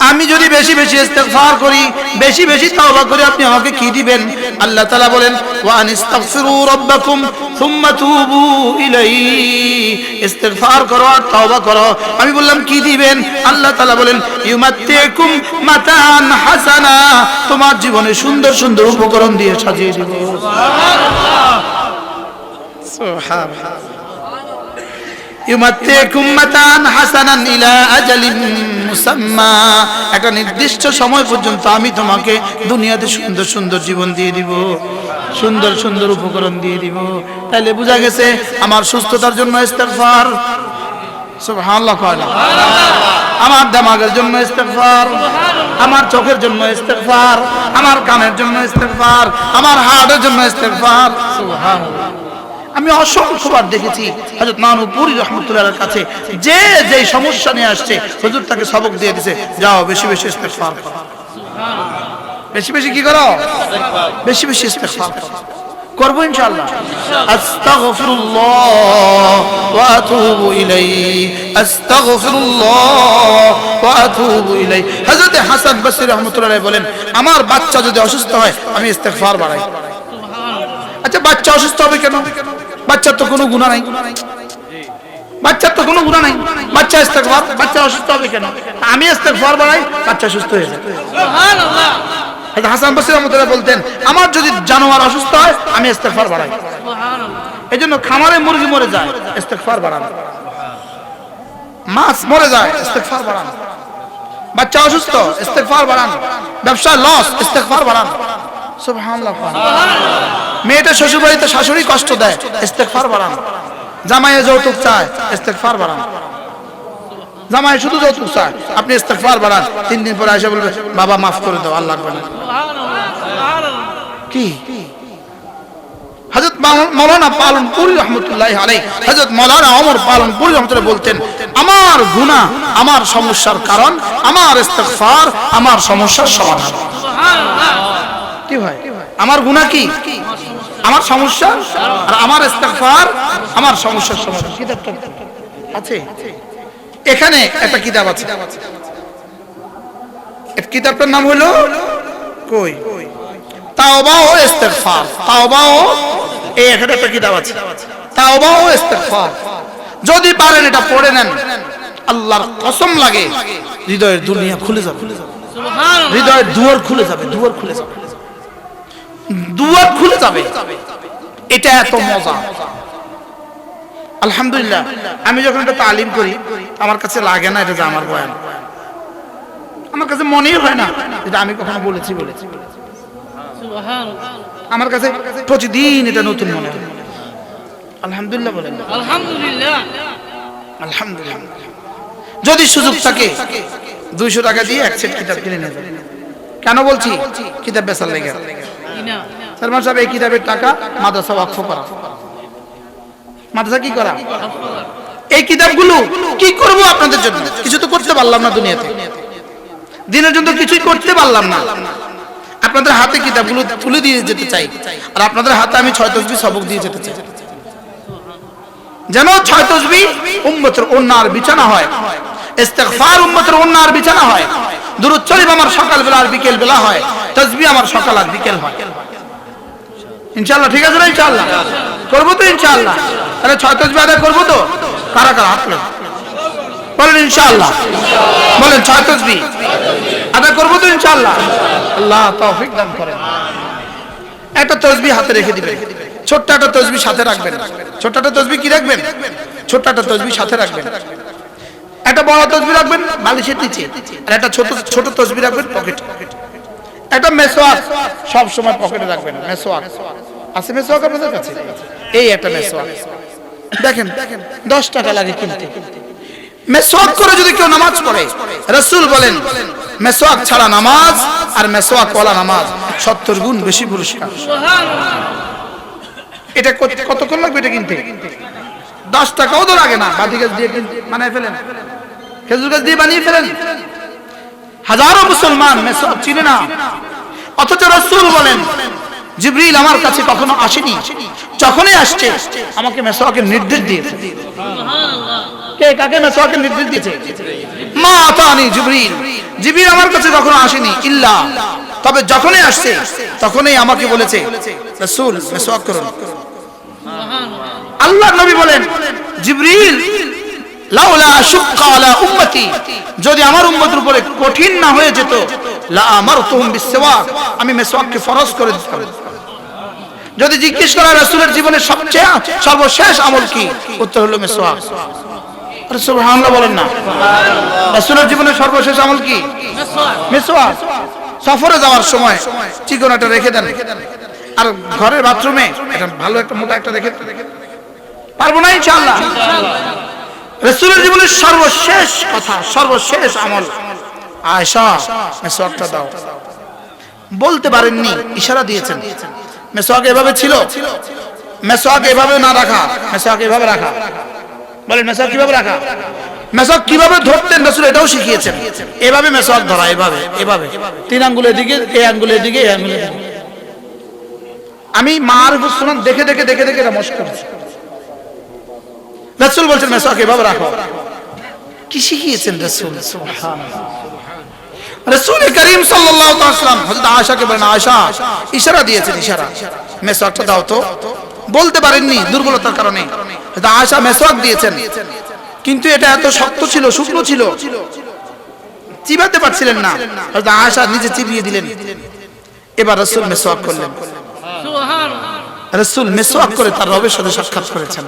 আমি যদি বেশি বেশি ইস্তেগফার করি, বেশি বেশি তাওবা করি, আপনি আমাকে কি দিবেন? আল্লাহ তাআলা বলেন, ওয়া আনিস্তাগফিরু রাব্বাকুম সুম্মা তুবু ইলাইহি। ইস্তেগফার করো আর তাওবা করো। আমি বললাম কি দিবেন? আল্লাহ তাআলা বলেন, ইউমাত্তিকুম মাতান হাসানা। তোমার জীবনে সুন্দর সুন্দর উপকরণ দিয়ে সাজিয়ে দেব। সুবহানাল্লাহ, সুবহানাল্লাহ। ইউমাত্তিকুম মাতান হাসানান ইলা আজালিন মুসাম্মা। একটা নির্দিষ্ট সময় পর্যন্ত আমি তোমাকে দুনিয়াতে সুন্দর সুন্দর জীবন দিয়ে দিব, সুন্দর সুন্দর উপকরণ দিয়ে দিব। তাহলে বোঝা গেছে আমার সুস্থতার জন্য ইস্তেগফার, সুবহানাল্লাহ, আমার দিমাগের জন্য ইস্তেগফার, আমার চোখের জন্য ইস্তেগফার, আমার কানের জন্য ইস্তেগফার, আমার হার্টের জন্য ইস্তেগফার। সুবহানাল্লাহ। আমি অসংখ্যবার দেখেছি হযরত নানুপুরী রাহমাতুল্লাহর কাছে যে যে সমস্যা নিয়ে আসছে হুজুর তাকে সবক দিয়ে দিয়েছে, যাও বেশি বেশি ইস্তেগফার করো। সুবহানাল্লাহ। বেশি বেশি কি করো? বেশি বেশি ইস্তেগফার করো। করব ইনশাআল্লাহ। আস্তাগফিরুল্লাহ ওয়া আতুবু ইলাইহি, আস্তাগফিরুল্লাহ ওয়া আতুবু ইলাইহি। হযরত হাসান বসরি রাহমাতুল্লাহ বলেন, আমার বাচ্চা যদি অসুস্থ হয় আমি ইস্তেগফার বাড়াই। আচ্ছা বাচ্চা অসুস্থ হবে কেন? বাচ্চার তো কোনো গুনাহ নাই, বাচ্চার তো কোনো গুনাহ নাই, বাচ্চা ইস্তেগফার, বাচ্চা অসুস্থ হবে কেন? আমি ইস্তেগফার বাড়াই, বাচ্চা সুস্থ হয়ে যায়। সুবহানাল্লাহ। হাসান বসরি রাহমাতুল্লাহ বলতেন, আমার যদি জানোয়ার অসুস্থ হয় আমি ইস্তেগফার বাড়াই। সুবহানাল্লাহ। এজন্য খামারে মুরগি মরে যায়, ইস্তেগফার বাড়ান। মাছ মরে যায়, ইস্তেগফার বাড়ান। বাচ্চা অসুস্থ, ইস্তেগফার বাড়ান। ব্যবসা লস, ইস্তেগফার বাড়ান। সুবহানাল্লাহ। মেয়েটা শ্বশুর বাড়িতে শাশুড়ি কষ্ট দেয়, ইস্তেগফার বাড়ান। জামাইয়ে যৌতুক চায়, ইস্তেগফার বাড়ান। জামাই শুধু যৌতুক চায়, আপনি ইস্তেগফার বাড়ান। 3 দিন পরে এসে বলবে, বাবা মাফ করে দাও, আল্লাহ রাখবে না। কি হযরত মাওলানা পালনপুরী রাহমাতুল্লাহি আলাইহি, হযরত মাওলানা ওমর পালনপুরী রাহমাতুল্লাহ বলতেন, আমার গুনাহ আমার সমস্যার কারণ, আমার ইস্তেগফার আমার সমস্যার সমাধান। সুবহানাল্লাহ। কি ভাই, আমার গুনাহ কি? আমার সমস্যা, আর আমার ইস্তেগফার আমার সমস্যার সমাধান। কিতাবটা আছে এখানে, একটা কিতাব আছে, এই কিতাবটার নাম হলো কই তাওবা ও ইস্তেগফার। তাওবা ও, এই এখানে একটা কিতাব আছে, তাওবা ও ইস্তেগফার। যদি পারেন এটা পড়ে নেন, আল্লাহর কসম লাগে হৃদয়ের দুনিয়া খুলে যাবে। সুবহানাল্লাহ। হৃদয়ের দুয়ার খুলে যাবে, দুয়ার খুলে যাবে, দুয়ার খুলে যাবে। এটা এত মজা। আলহামদুলিল্লাহ, আমি যখন এটা তালিম করি আমার কাছে লাগে না এটা যে আমার বয়ান, আমার কাছে মনেই হয় না এটা আমি কখনো বলেছি। সুবহানাল্লাহ। আমার কাছে প্রতিদিন এটা নতুন মনে হয়। আলহামদুলিল্লাহ বলেন। আলহামদুলিল্লাহ, আলহামদুলিল্লাহ। যদি সুযোগ থাকে 200 টাকা দিয়ে এক সেট কিতাব কিনে নেবেন। কেন বলছি? কিতাব বেচার লেগে। সালমান সাহেব এই কিতাবের টাকা মাদ্রাসা ওয়াকফ করা। মাদ্রাসা কি করা? এই কিতাবগুলো কি করব আপনাদের জন্য? কিছু তো করতে পারলাম না দুনিয়াতে। দিনের জন্য কিছুই করতে পারলাম না, আপনাদের হাতে কিতাবগুলো তুলে দিয়ে যেতে চাই, আর আপনাদের হাতে আমি 6 তাসবিহ সবক দিয়ে যেতে চাই, যেন 6 তাসবিহ উম্মতের ওন্নার বিছানা হয়, ইস্তিগফার উম্মতের ওন্নার বিছানা হয়, দুরূদ শরীফ আমার সকাল বেলা আর বিকেল বেলা হয়, তাসবিহ আমার সকাল আর বিকেল হয়। ইনশাআল্লাহ ঠিক আছে না? ইনশাআল্লাহ করব তো ইনশাআল্লাহ। তাহলে 6 তাসবিহ আদায় করব তো? কারা কারা হাত তোলেন, বলেন ইনশাআল্লাহ, বলেন 6 তাসবিহ আদায় করব তো ইনশাআল্লাহ। আল্লাহ তৌফিক দান করেন। একটা তাসবিহ হাতে রেখে দিবেন, ছোট্ট একটা তাসবিহ সাথে রাখবেন। ছোট্ট একটা তাসবিহ কি রাখবেন? ছোট্ট একটা তাসবিহ সাথে রাখবেন। একটা বড় তাসবিহ রাখবেন বালিশের নিচে, আর একটা ছোট ছোট তাসবিহ রাখবেন পকেটে। একটা মেসওয়াক সব সময় পকেটে রাখবেন। মেসওয়াক আছে? মেসওয়াক আপনাদের কাছে? এই একটা মেসওয়াক দেখেন 10 টাকা লাগে কিনতে। মেসওয়াক করে যদি কেউ নামাজ পড়ে, রাসূল বলেন মেসওয়াক ছাড়া নামাজ আর মেসওয়াক ওয়ালা নামাজ 70 গুণ বেশি পুরস্কার। এটা কতক্ষণ লাগবে এটা কিনতে? 10 টাকাও তো লাগে না, বাদি গাছ দিয়ে বানিয়ে ফেলেন, খেজুর গাছ দিয়ে বানিয়ে ফেলেন। হাজারো মুসলমান মেসওয়াক চিনে না, অথচ রাসূল বলেন জিবরিল আমার কাছে কখনো আসেনি, যখনই আসছে আমাকে মেসওয়াকের নির্দেশ দিয়েছে। কে কাকে মেসওয়াকের নির্দেশ দিয়েছে? মা আতানি জিবরিল, জিবরিল আমার কাছে কখনো আসেনি ইল্লা, তবে যখনই আসছে তখনই আমাকে বলেছে রাসূল মেসওয়াক করুন। আল্লাহর নবী বলেন জিবরিল লাউলা আশুক্কা আলা উম্মতি, যদি আমার উম্মতের উপরে কঠিন না হয়ে যেত লা আমারতুহুম বিসওয়াক, আমি মেসওয়াককে ফরজ করে দিতাম। যদি জিজ্ঞেস করা রাসূলের জীবনের সবচেয়ে সর্বশেষ আমল কি, উত্তর হলো মেসওয়াক। আরে সুবহানাল্লাহ বলেন না। রাসূলের জীবনের সর্বশেষ আমল কি? মেসওয়াক। সফরে যাওয়ার সময় চিকনাটা রেখে দেন, আর ঘরের বাথরুমে একটা ভালো একটা মোটা একটা রেখে পারবো না ইনশাআল্লাহ। রাসূলের জীবনের সর্বশেষ কথা, সর্বশেষ আমল, আয়েশা মেসওয়াকটা দাও। বলতে পারেননি, ইশারা দিয়েছেন। মেসওয়াক এভাবে ছিল, মেসওয়াক এভাবে না রাখা, মেসওয়াক এভাবে রাখা। বলেন মেসওয়াক কিভাবে রাখা? মেসওয়াক কিভাবে ধরতেন রাসূল এটাও শিখিয়েছেন। এভাবে মেসওয়াক ধরা, এভাবে এভাবে 3 আঙ্গুলের দিকে, এই আঙ্গুলের দিকে, এই আঙ্গুলের দিকে। আমি মারুফুস সুনান দেখে দেখে দেখে দেখে এটা মশক করেছি। রাসূল বলছেন মেসওয়াক এভাবে রাখো। কি শিখিয়েছেন রাসূল? সুবহানাল্লাহ। রাসূল করিম সাল্লাল্লাহু আলাইহি ওয়াসাল্লাম হযরত আয়েশাকে বলেন আয়েশা, ইশারা দিয়েছেন, ইশারা, মেসওয়াকটা দাও তো। বলতে পারেননি দুর্বলতার কারণে। হযরত আয়েশা মেসওয়াক দিয়েছেন, কিন্তু এটা এত শক্ত ছিল, শুকনো ছিল, চিবাতে পারছিলেন না। হযরত আয়েশা নিজে চিবিয়ে দিলেন। এবার রাসূল মেসওয়াক করলেন। সুবহানাল্লাহ। রাসূল মেসওয়াক করে তার রবের সাথে সাক্ষাৎ করেছেন।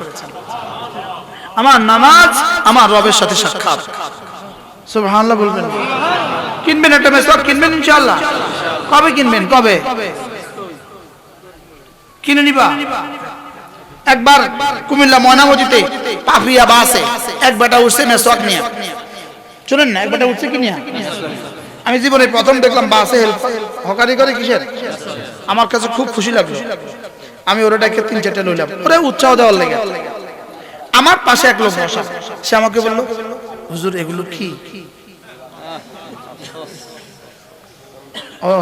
আমার নামাজ আমার রবের সাথে সাক্ষাৎ। সুবহানাল্লাহ বলবেন। কিনবেন একটা মেসওয়াক, কিনবেন ইনশাআল্লাহ। কবে কিনবেন? কবে কিনে নিবা? একবার কুমিল্লা ময়নামতিতে পাপিয়া বাসে এক বেটা উঠছে মেসওয়াক নিয়ে। শুনেন না, এক বেটা উঠছে কি নিয়ে? আমি জীবনে প্রথম দেখলাম বাসে হকারি করে। কিসের? আমার কাছে খুব খুশি লাগলো। আমি ওটাকে 3-4টা লইলাম, ওরা উৎসাহ দেওয়ার লেগে। আমার পাশে এক লোক বসা, সে আমাকে বলল হুজুর এগুলো কি?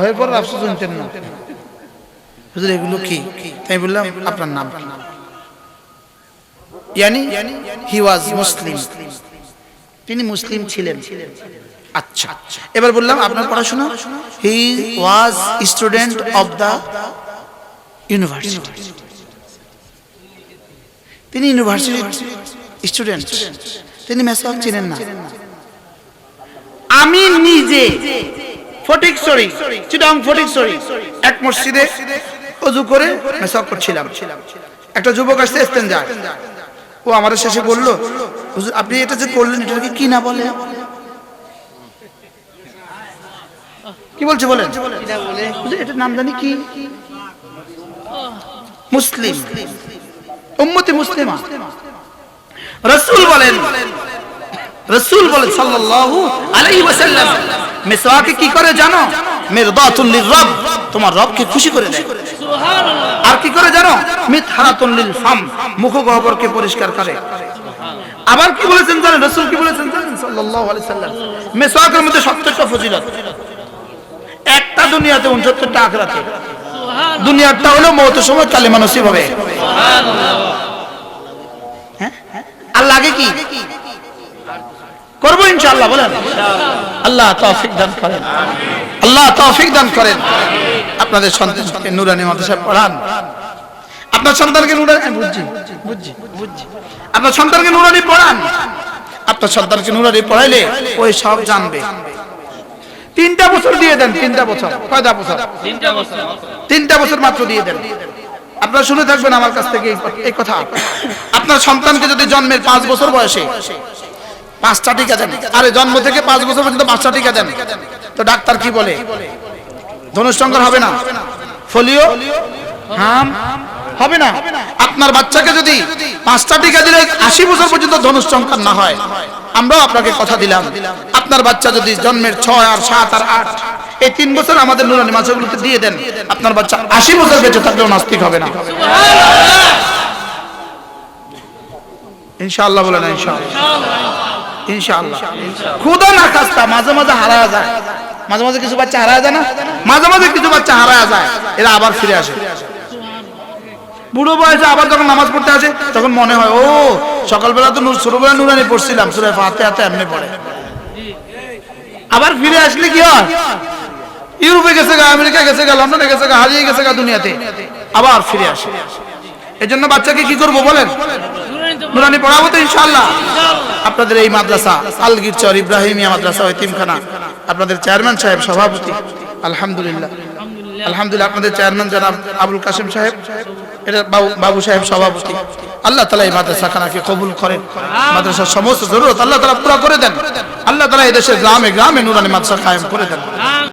এরপর আফসোস শুনতেন না, হুজুর এগুলো কি? তাই বললাম আপনার নাম কি? ইয়ানি হি ওয়াজ মুসলিম, তিনি মুসলিম ছিলেন। আচ্ছা, এবার বললাম আপনার পড়াশোনা? He was student of the university, তিনি ইউনিভার্সিটির স্টুডেন্ট, তিনি মেসওয়াক চিনেন না। আমি নিজে ফটিকছড়ি, চিটাং ফটিকছড়ি এক মসজিদে ওযু করে মেসওয়াক করছিলাম। একটা যুবক আসছে ইস্তেঞ্জা, ও আমাদের শেষে বলল হুজুর আপনি এটা যে করলেন এটাকে কি না বলে? কি বলছে বলেন? এটার নাম জানি কি? মুসলিম, উম্মতি মুসলিমা। রাসূল বলেন সাল্লাল্লাহু আলাইহি ওয়াসাল্লাম মিসওয়াক কি করে জানো? মিরদাতুল লিররাব, তোমার রবকে খুশি করে দেয়। সুবহানাল্লাহ। আর কি করে জানো? মিতহারাতুল লিল ফাম, মুখ গহ্বরকে পরিষ্কার করে। আবার কি বলেছেন জানেন? রাসূল কি বলেছেন জানেন? সাল্লাল্লাহু আলাইহি সাল্লাম, মেসওয়াকের মধ্যে 70টা ফজিলত, একটা দুনিয়াতে 69টা আখিরাতে। দুনিয়ারটা হলো মওতের সময় কালেমা নসিব হবে। হ্যাঁ, আর লাগে কি? করবো ইনশাআল্লাহ, বলেন আল্লাহ তৌফিক দান করেন, আল্লাহ তৌফিক দান করেন। আপনাদের সন্তানকে নূরানি মাদ্রাসায় পড়ান, আপনার সন্তানকে নূরানি, বুঝছি, আপনার সন্তানকে নূরানি পড়ান। আপনার সন্তানকে নূরানি পড়াইলে ওই সব জানবে। 3টা বছর দিয়ে দেন, 3টা বছর। কয়টা বছর? 3টা বছর মাত্র দিয়ে দেন। আপনারা শুনে থাকবেন আমার কাছ থেকে এই কথা। আপনার সন্তানকে যদি জন্মের 5 বছর বয়সে 5টা টিকা দেন, আরে জন্ম থেকে 5 বছর পর্যন্ত 5টা টিকা দেন, তো ডাক্তার কি বলে? ধনুষ্টঙ্কর হবে না, ফোলিও হাম হবে না। আপনার বাচ্চাকে যদি 5টা টিকা দিলে 80 বছর পর্যন্ত ধনুষ্টঙ্কর না হয়, আমরাও আপনাকে কথা দিলাম, আপনার বাচ্চা যদি জন্মের 6 আর 7 আর 8 এই 3 বছর আমাদের নূরানি মাদ্রাসাগুলোতে দিয়ে দেন, আপনার বাচ্চা 80 বছর বেঁচে থাকলেও নাস্তিক হবে না। ইনশাআল্লাহ বলেন, ইনশাআল্লাহ, ইনশাআল্লাহ। খুদা না খাস্তা মাঝে মাঝে হারায় যায়, মাঝে মাঝে কিছু বাচ্চা হারায় যায় না, মাঝে মাঝে কিছু বাচ্চা হারায় যায়, এরা আবার ফিরে আসে। বুড়ো বয়সে আবার যখন নামাজ পড়তে আসে তখন মনে হয়, ও সকালবেলা তো ছোটবেলা নূরানি পড়ছিলাম, সূরা ফাতিহা এমনি পড়ে। আবার ফিরে আসলে কি হয়? ইউরোপে গেছে গা, আমেরিকা গেছে গা, লন্ডনে গেছে গা, হারিয়ে গেছে গা দুনিয়াতে, আবার ফিরে আসে। এজন্য বাচ্চাকে কি করবো বলেন? নূরানি পড়াবো তো ইনশাআল্লাহ। আপনাদের এই মাদ্রাসা আলগীরচর ইব্রাহিমিয়া মাদ্রাসা এতিমখানা, আপনাদের চেয়ারম্যান সাহেব সভাপতি, আলহামদুলিল্লাহ, আলহামদুলিল্লাহ। আপনাদের চেয়ারম্যান জনাব আবুল কাসেম সাহেব, এটা বাবু সাহেব সভাপতি। আল্লাহ তাআলা এই মাদ্রাসাখানাকে কবুল করেন, মাদ্রাসার সমস্ত জরুরত আল্লাহ তাআলা পুরা করে দেন। আল্লাহ তাআলা এই দেশের গ্রামে গ্রামে নূরানি মাদ্রাসা কায়েম করে দেন।